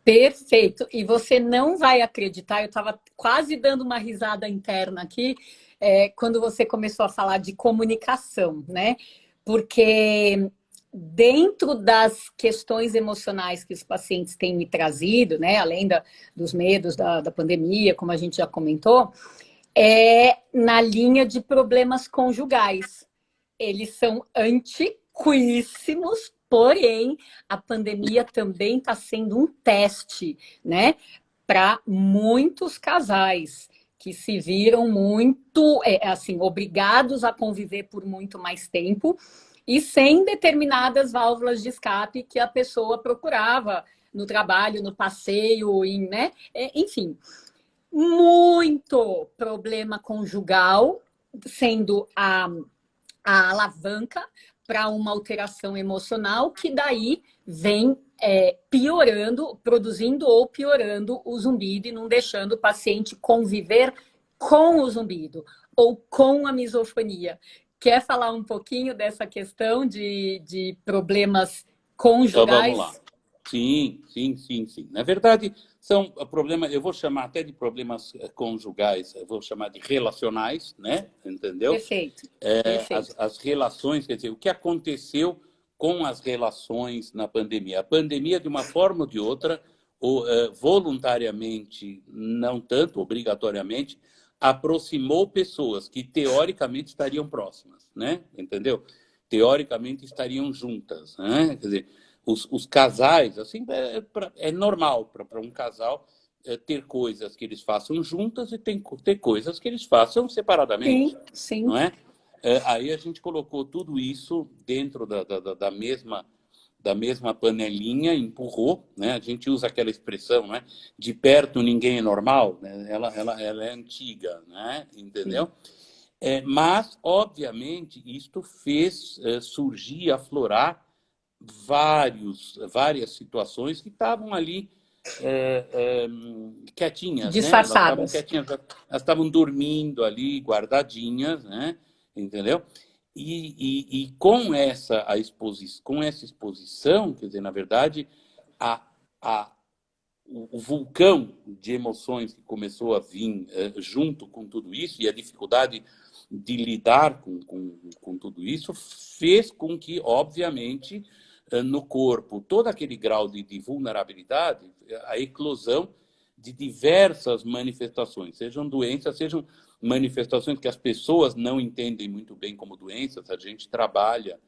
Perfeito. E você não vai acreditar, eu estava quase dando uma risada interna aqui, quando você começou a falar de comunicação, né? Porque dentro das questões emocionais que os pacientes têm me trazido, né? Além dos medos da pandemia, como a gente já comentou, é na linha de problemas conjugais. Eles são antiquíssimos, porém a pandemia também está sendo um teste, né, para muitos casais que se viram muito, assim, obrigados a conviver por muito mais tempo e sem determinadas válvulas de escape que a pessoa procurava no trabalho, no passeio, né? Enfim, muito problema conjugal sendo a alavanca para uma alteração emocional que daí vem piorando, produzindo ou piorando o zumbido e não deixando o paciente conviver com o zumbido ou com a misofonia. Quer falar um pouquinho dessa questão de problemas Então, vamos lá. conjugais? Sim, sim, sim, sim. Na verdade, são problemas, eu vou chamar até de problemas conjugais, eu vou chamar de relacionais, né? Entendeu? Perfeito, perfeito. As relações, quer dizer, o que aconteceu com as relações na pandemia? A pandemia, de uma forma ou de outra, ou, voluntariamente, não tanto, obrigatoriamente, aproximou pessoas que teoricamente estariam próximas, né? Entendeu? Teoricamente estariam juntas, né? Quer dizer, os casais, assim, é normal para um casal ter coisas que eles façam juntas e ter coisas que eles façam separadamente, Sim, sim. não é? Aí a gente colocou tudo isso dentro da mesma panelinha, empurrou, né? A gente usa aquela expressão, né? De perto ninguém é normal, né? Ela é antiga, né? Entendeu? Mas, obviamente, isto fez surgir, aflorar várias situações que estavam ali quietinhas, né? Elas estavam Disfarçadas. quietinhas, elas estavam dormindo ali, guardadinhas, né? Entendeu? E com essa exposição, quer dizer, na verdade, a, a, o vulcão de emoções que começou a vir junto com tudo isso e a dificuldade de lidar com tudo isso fez com que, obviamente, no corpo, todo aquele grau de vulnerabilidade, a eclosão de diversas manifestações, sejam doenças, sejam manifestações que as pessoas não entendem muito bem como doenças, a gente trabalha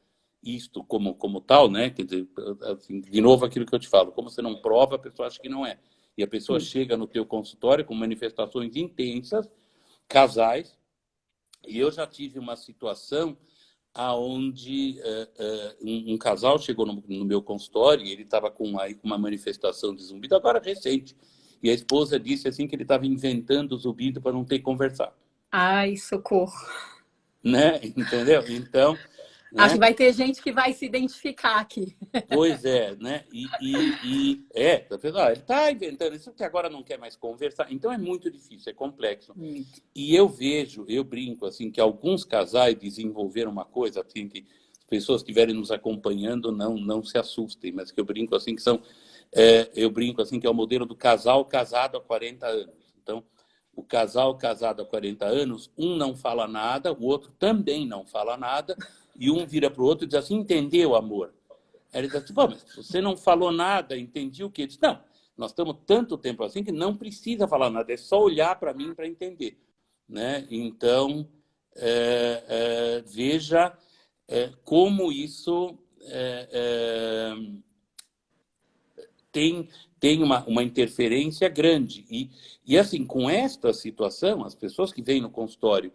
isto como tal, né? Quer dizer, assim, de novo aquilo que eu te falo, como você não prova, a pessoa acha que não é. E a pessoa chega no teu consultório com manifestações intensas, casais, e eu já tive uma situação aonde um casal chegou no meu consultório e ele estava com uma manifestação de zumbido, agora recente. E a esposa disse assim que ele estava inventando o zumbido para não ter que conversar. Ai, socorro. Né? Entendeu? Então, Acho que né? vai ter gente que vai se identificar aqui. Pois é, né? Tá vendo? Ele está inventando isso que agora não quer mais conversar. Então é muito difícil, é complexo. Muito. E eu brinco assim que alguns casais desenvolveram uma coisa assim que as pessoas que estiverem nos acompanhando não se assustem, mas que eu brinco assim que eu brinco assim que é o modelo do casal casado há 40 anos. Então, o casal casado há 40 anos, um não fala nada, o outro também não fala nada, e um vira para o outro e diz assim: entendeu, amor? Aí ele diz assim: pô, mas você não falou nada, entendi o quê? Ele diz: não, nós estamos tanto tempo assim que não precisa falar nada, é só olhar para mim para entender. Né? Então, veja como isso tem uma interferência grande. Assim, com esta situação, as pessoas que vêm no consultório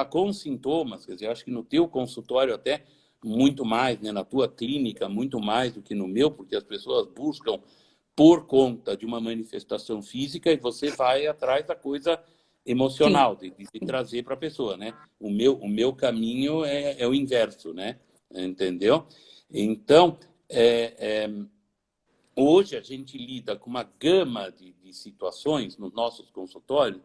com sintomas, quer dizer, acho que no teu consultório até muito mais, né, na tua clínica, muito mais do que no meu, porque as pessoas buscam por conta de uma manifestação física e você vai atrás da coisa Sim. emocional, de trazer para a pessoa, né? O meu caminho é o inverso, né? Entendeu? Então, hoje a gente lida com uma gama de situações nos nossos consultórios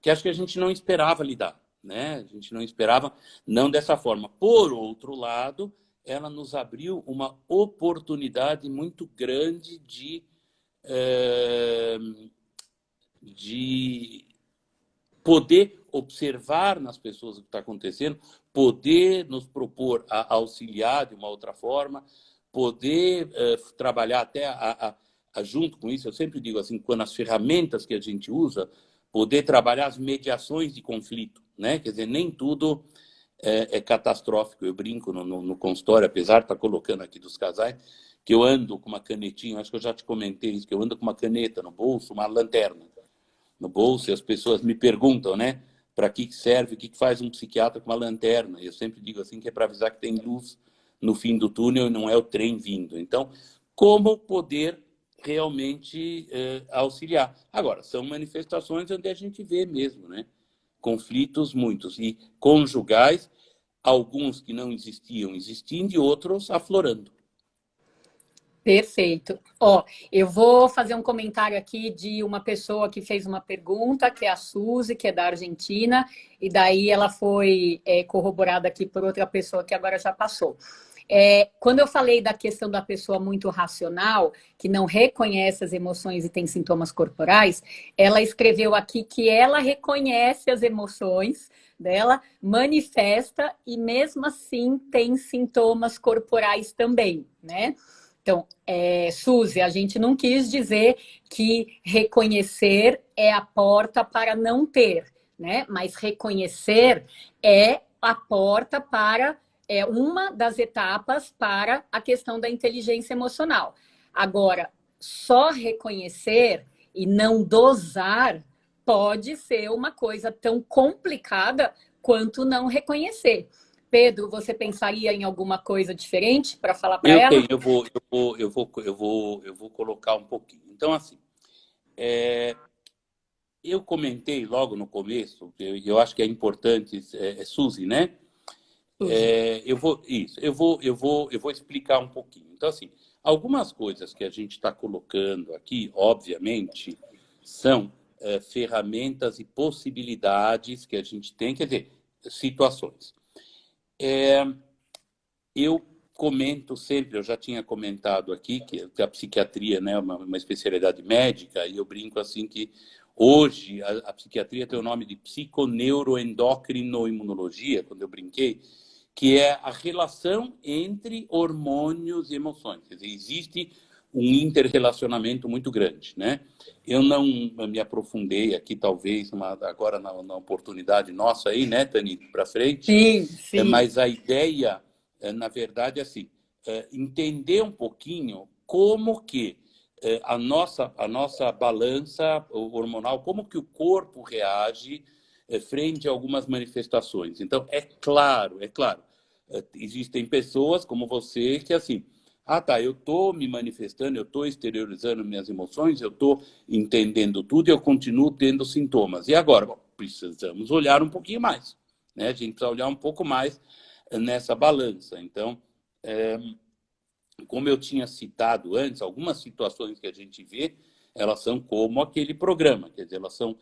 que acho que a gente não esperava lidar, né? A gente não esperava, não dessa forma. Por outro lado, ela nos abriu uma oportunidade muito grande de poder observar nas pessoas o que está acontecendo, poder nos propor a auxiliar de uma outra forma, poder trabalhar até junto com isso. Eu sempre digo assim, quando as ferramentas que a gente usa, poder trabalhar as mediações de conflito, né? Quer dizer, nem tudo é catastrófico. Eu brinco no consultório, apesar de estar colocando aqui dos casais, que eu ando com uma canetinha, acho que eu já te comentei isso, que eu ando com uma caneta no bolso, uma lanterna no bolso, e as pessoas me perguntam, né? Para que serve, o que faz um psiquiatra com uma lanterna? Eu sempre digo assim que é para avisar que tem luz no fim do túnel e não é o trem vindo. Então, como poder realmente auxiliar? Agora, são manifestações onde a gente vê mesmo, né? Conflitos muitos e conjugais, alguns que não existiam existindo e outros aflorando. Perfeito. Ó, eu vou fazer um comentário aqui de uma pessoa que fez uma pergunta, que é a Suzy, que é da Argentina, e daí ela foi corroborada aqui por outra pessoa que agora já passou. Quando eu falei da questão da pessoa muito racional, que não reconhece as emoções e tem sintomas corporais, ela escreveu aqui que ela reconhece as emoções dela, manifesta e mesmo assim tem sintomas corporais também, né? Então, Suzy, a gente não quis dizer que reconhecer é a porta para não ter, né? Mas reconhecer é a porta para uma das etapas para a questão da inteligência emocional. Agora, só reconhecer e não dosar pode ser uma coisa tão complicada quanto não reconhecer. Pedro, você pensaria em alguma coisa diferente para falar para Eu ela? tenho, eu vou colocar um pouquinho. Então, assim, eu comentei logo no começo, eu acho que é importante, Suzy, né? Suzy. Eu vou explicar um pouquinho. Então, assim, algumas coisas que a gente está colocando aqui, obviamente, são ferramentas e possibilidades que a gente tem, quer dizer, situações. Eu comento sempre, eu já tinha comentado aqui que a psiquiatria, né, é uma especialidade médica, e eu brinco assim que hoje a psiquiatria tem o nome de psiconeuroendocrinoimunologia, quando eu brinquei, que é a relação entre hormônios e emoções. Quer dizer, existe um interrelacionamento muito grande, né? Eu não me aprofundei aqui, talvez, agora na oportunidade nossa aí, né, Tani, para frente, Sim, sim. mas a ideia, na verdade, é assim, entender um pouquinho como que a nossa balança hormonal, como que o corpo reage frente a algumas manifestações. Então, é claro, existem pessoas como você que, assim, ah, tá, eu estou me manifestando, eu estou exteriorizando minhas emoções, eu estou entendendo tudo e eu continuo tendo sintomas. E agora? Bom, precisamos olhar um pouquinho mais, né? A gente precisa olhar um pouco mais nessa balança. Então, como eu tinha citado antes, algumas situações que a gente vê, elas são como aquele programa, quer dizer, elas são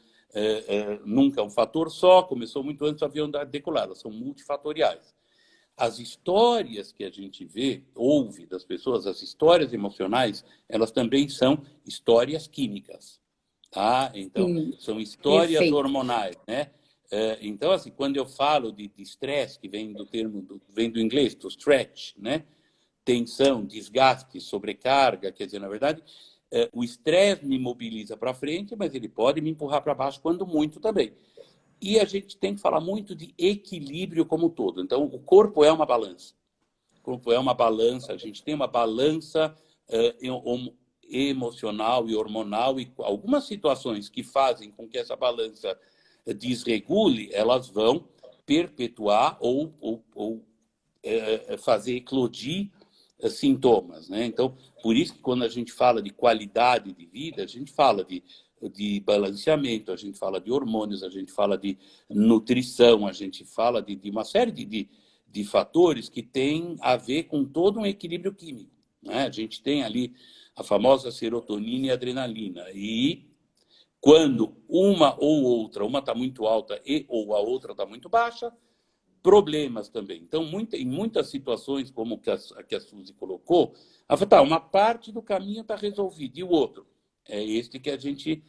nunca um fator só, começou muito antes do avião decolar, elas são multifatoriais. As histórias que a gente vê, ouve das pessoas, as histórias emocionais, elas também são histórias químicas, tá? Então, Sim, são histórias perfeito. hormonais, né? Então, assim, quando eu falo de estresse, que vem do termo, vem do inglês, to stretch, né? Tensão, desgaste, sobrecarga, quer dizer, na verdade, o estresse me mobiliza para frente, mas ele pode me empurrar para baixo quando muito também. E a gente tem que falar muito de equilíbrio como um todo. Então, o corpo é uma balança. O corpo é uma balança, a gente tem uma balança emocional e hormonal, e algumas situações que fazem com que essa balança desregule, elas vão perpetuar ou fazer eclodir sintomas, né? Então, por isso que quando a gente fala de qualidade de vida, a gente fala de balanceamento, a gente fala de hormônios, a gente fala de nutrição, a gente fala de uma série de fatores que têm a ver com todo um equilíbrio químico, né? A gente tem ali a famosa serotonina e adrenalina, e quando uma ou outra, uma está muito alta e ou a outra está muito baixa, problemas também. Então, em muitas situações, como que a Suzy colocou, ela falou, tá, uma parte do caminho está resolvido, e o outro? É este que a gente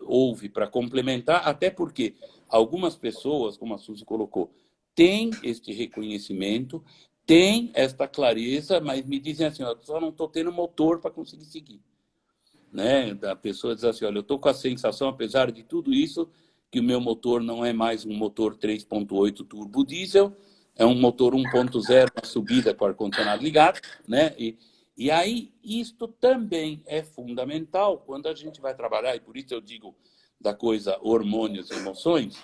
ouve para complementar, até porque algumas pessoas, como a Suzy colocou, têm este reconhecimento, têm esta clareza, mas me dizem assim, eu só não estou tendo motor para conseguir seguir. Né? A pessoa diz assim, olha, eu estou com a sensação, apesar de tudo isso, que o meu motor não é mais um motor 3.8 turbo diesel, é um motor 1.0 na subida com o ar-condicionado ligado, né? E aí, isto também é fundamental quando a gente vai trabalhar, e por isso eu digo da coisa hormônios e emoções,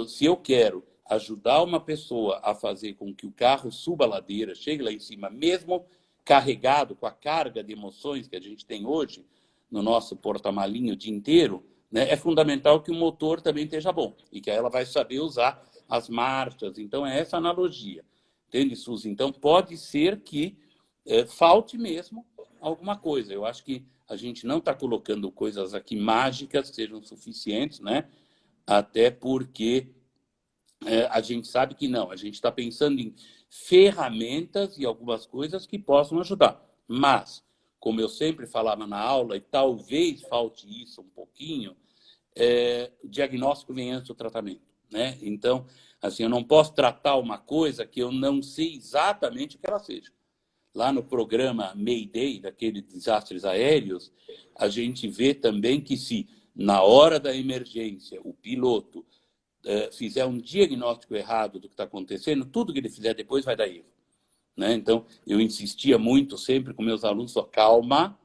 se eu quero ajudar uma pessoa a fazer com que o carro suba a ladeira, chegue lá em cima, mesmo carregado com a carga de emoções que a gente tem hoje, no nosso porta-malinho o dia inteiro, né, é fundamental que o motor também esteja bom e que ela vai saber usar as marchas. Então, é essa analogia. Entende, Suzy? Então, pode ser que falte mesmo alguma coisa. Eu acho que a gente não está colocando coisas aqui mágicas que sejam suficientes, né? Até porque a gente sabe que não. A gente está pensando em ferramentas e algumas coisas que possam ajudar. Mas, como eu sempre falava na aula, e talvez falte isso um pouquinho, o diagnóstico vem antes do tratamento, né? Então, assim, eu não posso tratar uma coisa que eu não sei exatamente o que ela seja. Lá no programa Mayday, daqueles desastres aéreos, a gente vê também que se na hora da emergência o piloto fizer um diagnóstico errado do que está acontecendo, tudo que ele fizer depois vai dar erro. Né? Então, eu insistia muito sempre com meus alunos, só calma,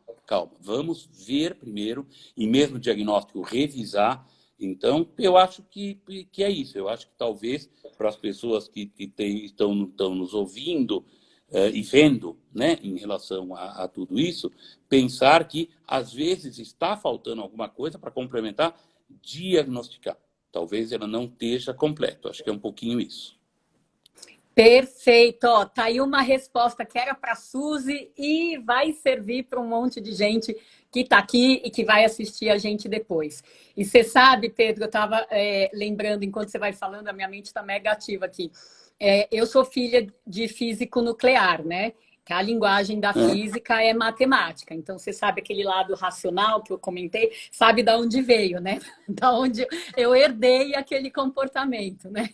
vamos ver primeiro, e mesmo o diagnóstico revisar. Então, eu acho que é isso. Eu acho que talvez para as pessoas que estão nos ouvindo e vendo, né, em relação a tudo isso, pensar que às vezes está faltando alguma coisa para complementar, diagnosticar. Talvez ela não esteja completa. Acho que é um pouquinho isso. Perfeito, ó, tá aí uma resposta que era para a Suzy e vai servir para um monte de gente que está aqui e que vai assistir a gente depois. E você sabe, Pedro, eu estava lembrando, enquanto você vai falando, a minha mente está mega ativa aqui. Eu sou filha de físico nuclear, né? Que a linguagem da física é matemática. Então, você sabe aquele lado racional que eu comentei, sabe de onde veio, né? Da onde eu herdei aquele comportamento, né?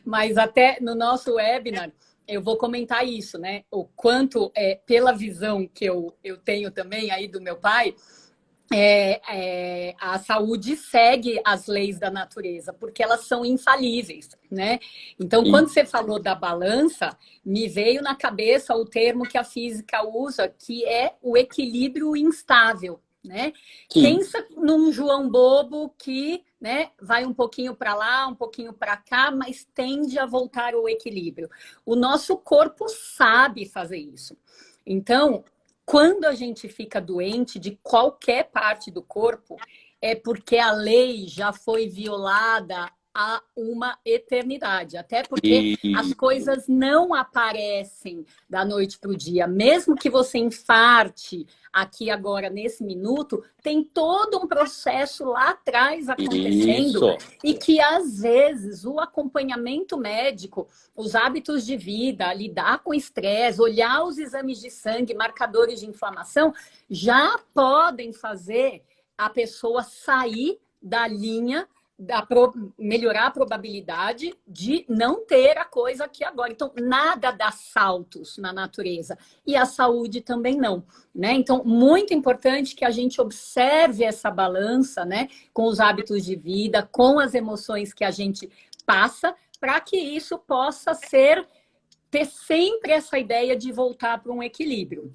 Mas até no nosso webinar, eu vou comentar isso, né? O quanto, pela visão que eu tenho também aí do meu pai, a saúde segue as leis da natureza, porque elas são infalíveis, né? Então, quando você falou da balança, me veio na cabeça o termo que a física usa, que é o equilíbrio instável, né? Sim. Pensa num João Bobo que né? Vai um pouquinho para lá, um pouquinho para cá, mas tende a voltar ao equilíbrio. O nosso corpo sabe fazer isso. Então, quando a gente fica doente de qualquer parte do corpo, é porque a lei já foi violada há uma eternidade. Até porque as Isso. coisas não aparecem da noite para o dia. Mesmo que você infarte aqui agora, nesse minuto, tem todo um processo lá atrás acontecendo Isso. e que, às vezes, o acompanhamento médico, os hábitos de vida, lidar com estresse, olhar os exames de sangue, marcadores de inflamação, já podem fazer a pessoa sair da linha, melhorar a probabilidade de não ter a coisa aqui agora. Então, nada dá saltos na natureza. E a saúde também não, né? Então, muito importante que a gente observe essa balança, né? Com os hábitos de vida, com as emoções que a gente passa, para que isso possa ter sempre essa ideia de voltar para um equilíbrio.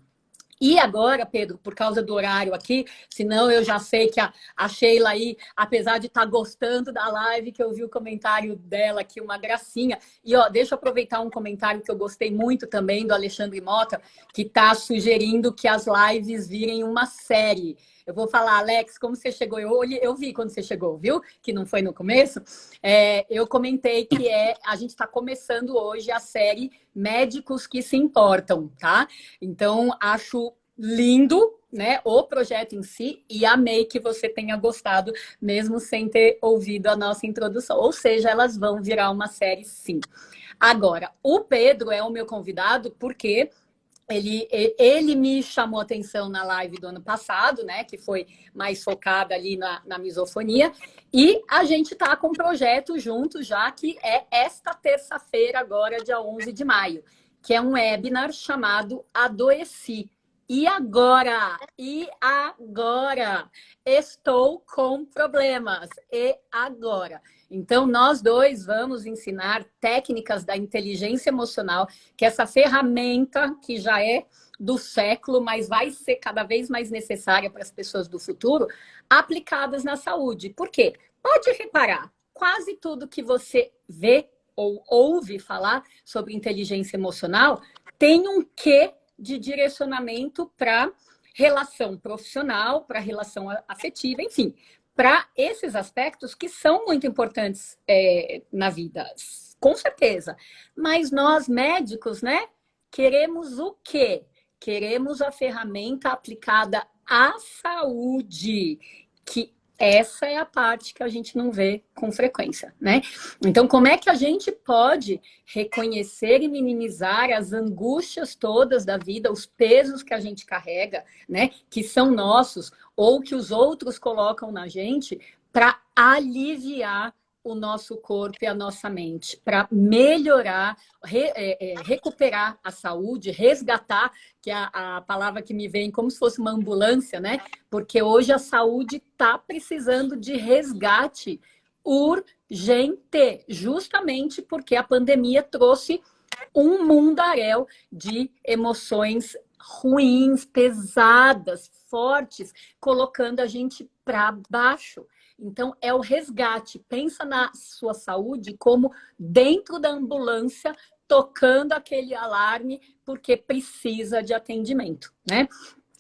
E agora, Pedro, por causa do horário aqui, senão eu já sei que a Sheila aí, apesar de estar gostando da live, que eu vi o comentário dela aqui, uma gracinha. E ó, deixa eu aproveitar um comentário que eu gostei muito também do Alexandre Mota, que está sugerindo que as lives virem uma série. Eu vou falar, Alex, como você chegou? Eu vi quando você chegou, viu? Que não foi no começo. Eu comentei que a gente está começando hoje a série Médicos que se Importam, tá? Então, acho lindo, né, o projeto em si, e amei que você tenha gostado, mesmo sem ter ouvido a nossa introdução. Ou seja, elas vão virar uma série, sim. Agora, o Pedro é o meu convidado porque ele me chamou a atenção na live do ano passado, né? Que foi mais focada ali na misofonia. E a gente está com um projeto junto já, que é esta terça-feira, agora, dia 11 de maio, que é um webinar chamado Adoeci. E agora? Estou com problemas. E agora? Então, nós dois vamos ensinar técnicas da inteligência emocional, que é essa ferramenta que já é do século, mas vai ser cada vez mais necessária para as pessoas do futuro, aplicadas na saúde. Por quê? Pode reparar, quase tudo que você vê ou ouve falar sobre inteligência emocional tem um quê de direcionamento para relação profissional, para relação afetiva, enfim, para esses aspectos que são muito importantes na vida, com certeza. Mas nós, médicos, né, queremos o quê? Queremos a ferramenta aplicada à saúde, que essa é a parte que a gente não vê com frequência, né? Então, como é que a gente pode reconhecer e minimizar as angústias todas da vida, os pesos que a gente carrega, né? Que são nossos ou que os outros colocam na gente, para aliviar o nosso corpo e a nossa mente, para melhorar, recuperar a saúde, resgatar, que é a palavra que me vem como se fosse uma ambulância, né? Porque hoje a saúde está precisando de resgate urgente, justamente porque a pandemia trouxe um mundaréu de emoções ruins, pesadas, fortes, colocando a gente para baixo. Então, é o resgate. Pensa na sua saúde como dentro da ambulância, tocando aquele alarme, porque precisa de atendimento, né?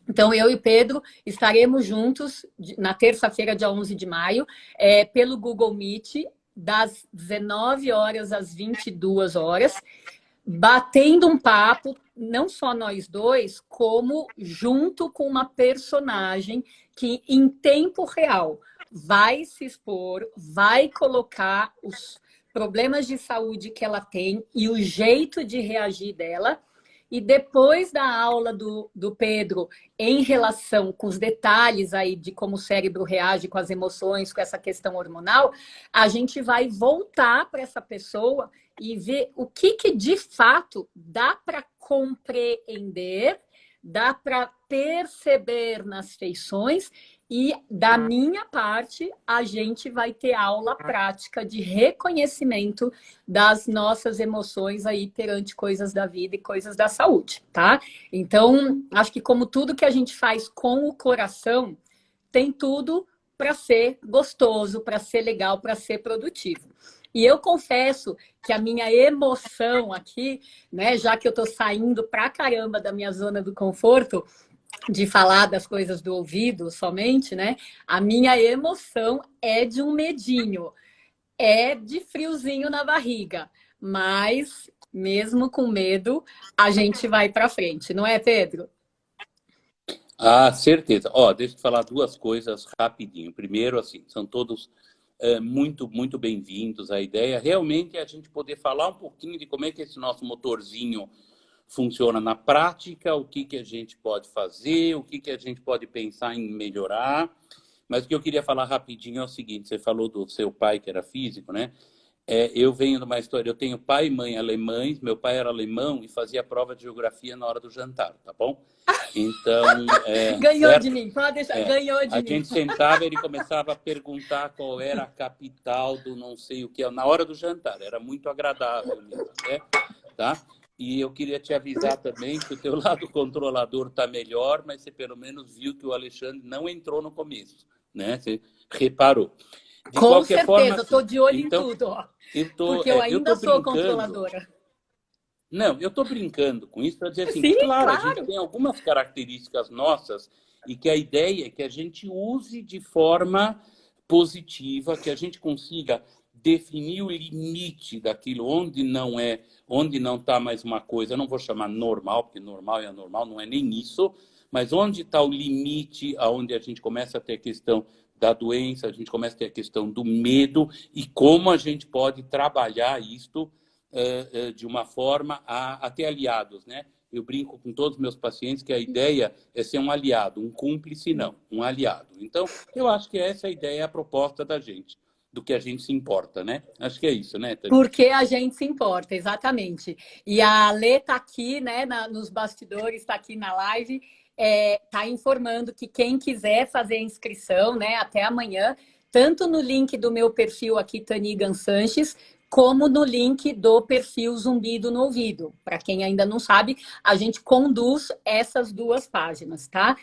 Então, eu e o Pedro estaremos juntos na terça-feira, dia 11 de maio, pelo Google Meet, das 19 horas às 22 horas, batendo um papo, não só nós dois, como junto com uma personagem que, em tempo real, vai se expor, vai colocar os problemas de saúde que ela tem e o jeito de reagir dela. E depois da aula do Pedro, em relação com os detalhes aí de como o cérebro reage com as emoções, com essa questão hormonal, a gente vai voltar para essa pessoa e ver o que de fato dá para compreender, dá para perceber nas feições. E, da minha parte, a gente vai ter aula prática de reconhecimento das nossas emoções aí perante coisas da vida e coisas da saúde, tá? Então, acho que como tudo que a gente faz com o coração, tem tudo para ser gostoso, para ser legal, para ser produtivo. E eu confesso que a minha emoção aqui, né, já que eu estou saindo pra caramba da minha zona do conforto, de falar das coisas do ouvido somente, né? A minha emoção é de um medinho, é de friozinho na barriga, mas mesmo com medo, a gente vai para frente, não é, Pedro? Ah, certeza. Ó, deixa eu te falar duas coisas rapidinho. Primeiro, assim, são todos muito bem-vindos. A ideia realmente é a gente poder falar um pouquinho de como é que esse nosso motorzinho funciona na prática, o que que a gente pode fazer, o que que a gente pode pensar em melhorar. Mas o que eu queria falar rapidinho é o seguinte: você falou do seu pai que era físico, né? Eu venho de uma história, eu tenho pai e mãe alemães, meu pai era alemão e fazia prova de geografia na hora do jantar, tá bom? Então, Ganhou de certo? mim, pode deixar, ganhou A de mim. gente sentava e ele começava a perguntar qual era a capital do não sei o que, na hora do jantar. Era muito agradável mesmo, né? Tá? E eu queria te avisar também que o teu lado controlador está melhor, mas você pelo menos viu que o Alexandre não entrou no começo, né? Você reparou. De Com qualquer forma, certeza, estou assim, de olho em então, tudo, ó, eu tô, porque eu eu ainda tô sou brincando. controladora. Não, eu tô brincando com isso para dizer assim, Sim, claro, a gente claro. tem algumas características nossas e que a ideia é que a gente use de forma positiva, que a gente consiga definir o limite daquilo onde não está mais uma coisa, eu não vou chamar normal, porque normal é anormal, não é nem isso, mas onde está o limite aonde a gente começa a ter a questão da doença, a gente começa a ter a questão do medo e como a gente pode trabalhar isto de uma forma a ter aliados, né? Eu brinco com todos os meus pacientes que a ideia é ser um aliado, um cúmplice não, um aliado. Então, eu acho que essa é a ideia, a proposta da gente, do que a gente se importa, né? Acho que é isso, né, Tânia? Porque a gente se importa, exatamente. E a Lê está aqui, né, nos bastidores, está aqui na live, está informando que quem quiser fazer a inscrição, né, até amanhã, tanto no link do meu perfil aqui, Tanigan Sanches, como no link do perfil Zumbido no Ouvido. Para quem ainda não sabe, a gente conduz essas duas páginas, tá?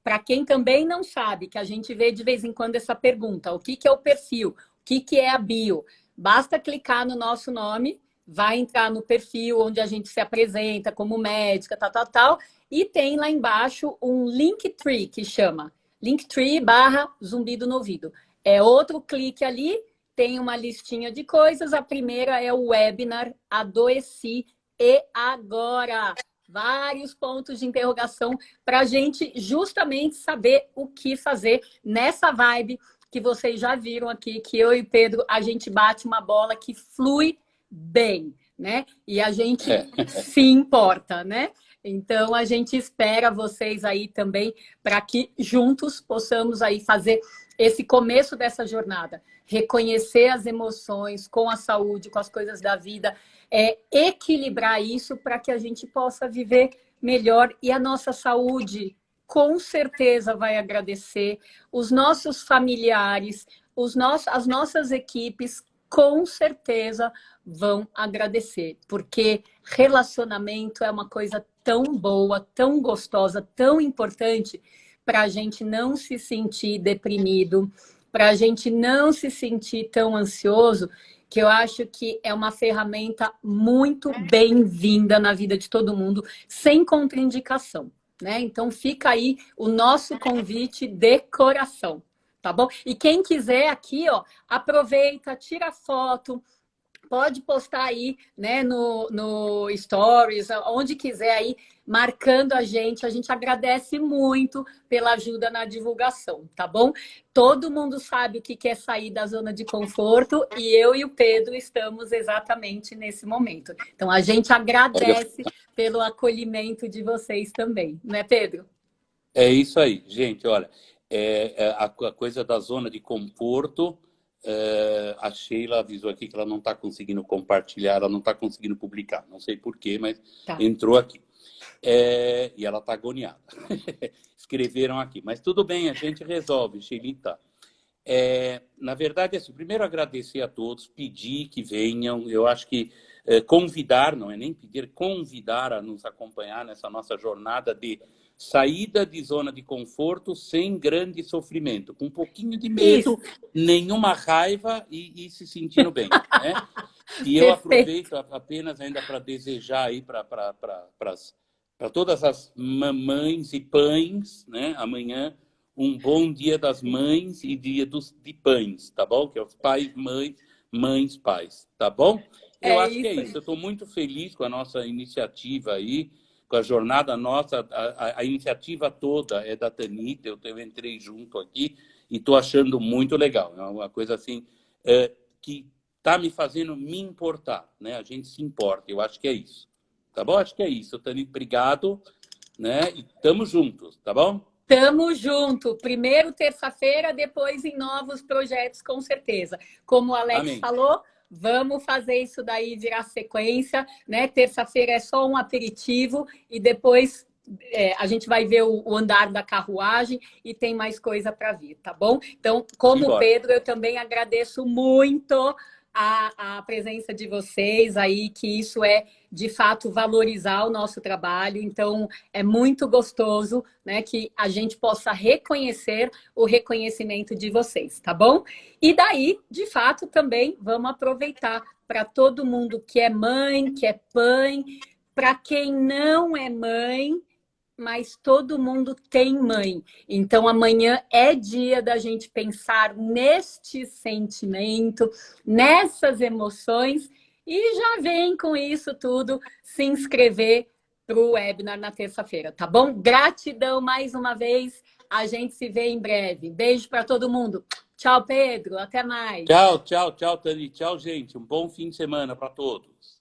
Para quem também não sabe, que a gente vê de vez em quando essa pergunta, o que é o perfil? O que é a bio? Basta clicar no nosso nome, vai entrar no perfil onde a gente se apresenta como médica, tal, e tem lá embaixo um Linktree que chama Linktree/Zumbido no Ouvido. É outro clique ali, tem uma listinha de coisas. A primeira é o webinar Adoeci e Agora. Vários pontos de interrogação para a gente justamente saber o que fazer nessa vibe que vocês já viram aqui, que eu e Pedro, a gente bate uma bola que flui bem, né? E a gente se importa, né? Então, a gente espera vocês aí também para que juntos possamos aí fazer esse começo dessa jornada. Reconhecer as emoções com a saúde, com as coisas da vida, equilibrar isso para que a gente possa viver melhor e a nossa saúde com certeza vai agradecer, os nossos familiares, as nossas equipes com certeza vão agradecer, porque relacionamento é uma coisa tão boa, tão gostosa, tão importante para a gente não se sentir deprimido, para a gente não se sentir tão ansioso, que eu acho que é uma ferramenta muito bem-vinda na vida de todo mundo, sem contraindicação, né? Então fica aí o nosso convite de coração, tá bom? E quem quiser aqui, ó, aproveita, tira foto, pode postar aí, né, no Stories, onde quiser aí, marcando a gente agradece muito pela ajuda na divulgação, tá bom? Todo mundo sabe o que é sair da zona de conforto e eu e o Pedro estamos exatamente nesse momento. Então, a gente agradece pelo acolhimento de vocês também, né, Pedro? É isso aí, gente. Olha, a coisa da zona de conforto. A Sheila avisou aqui que ela não está conseguindo compartilhar, ela não está conseguindo publicar. Não sei porquê, mas Tá. entrou aqui. E ela está agoniada. Escreveram aqui. Mas tudo bem, a gente resolve, Sheilita. Na verdade, assim, primeiro agradecer a todos, pedir que venham. Eu acho que convidar, não é nem pedir, convidar a nos acompanhar nessa nossa jornada de saída de zona de conforto sem grande sofrimento, com um pouquinho de Isso, medo, nenhuma raiva e se sentindo bem, né? E eu perfeito. aproveito apenas ainda para desejar aí para todas as mamães e pães, né? Amanhã um bom dia das mães e dia de pães, tá bom? Que é os pais, mães, mães, pais, tá bom? Eu É acho que é isso isso. aí. Eu estou muito feliz com a nossa iniciativa aí, com a jornada nossa. A iniciativa toda é da Tanita, eu entrei junto aqui e estou achando muito legal. É uma coisa assim que está me fazendo me importar, né? A gente se importa, eu acho que é isso. Tá bom? Acho que é isso. Tanita, obrigado, né? E estamos juntos, tá bom? Tamo junto. Primeiro terça-feira, depois em novos projetos, com certeza. Como o Alex Amém. falou, vamos fazer isso daí virar sequência, né? Terça-feira é só um aperitivo e depois a gente vai ver o andar da carruagem e tem mais coisa para vir, tá bom? Então, como Simbora. Pedro, eu também agradeço muito a presença de vocês aí, que isso é de fato valorizar o nosso trabalho. Então, é muito gostoso, né, que a gente possa reconhecer o reconhecimento de vocês, tá bom? E daí, de fato, também vamos aproveitar para todo mundo que é mãe, que é pai, para quem não é mãe, mas todo mundo tem mãe. Então, amanhã é dia da gente pensar neste sentimento, nessas emoções, e já vem com isso tudo se inscrever para o webinar na terça-feira, tá bom? Gratidão mais uma vez. A gente se vê em breve. Beijo para todo mundo. Tchau, Pedro. Até mais. Tchau, tchau, tchau, Tani. Tchau, gente. Um bom fim de semana para todos.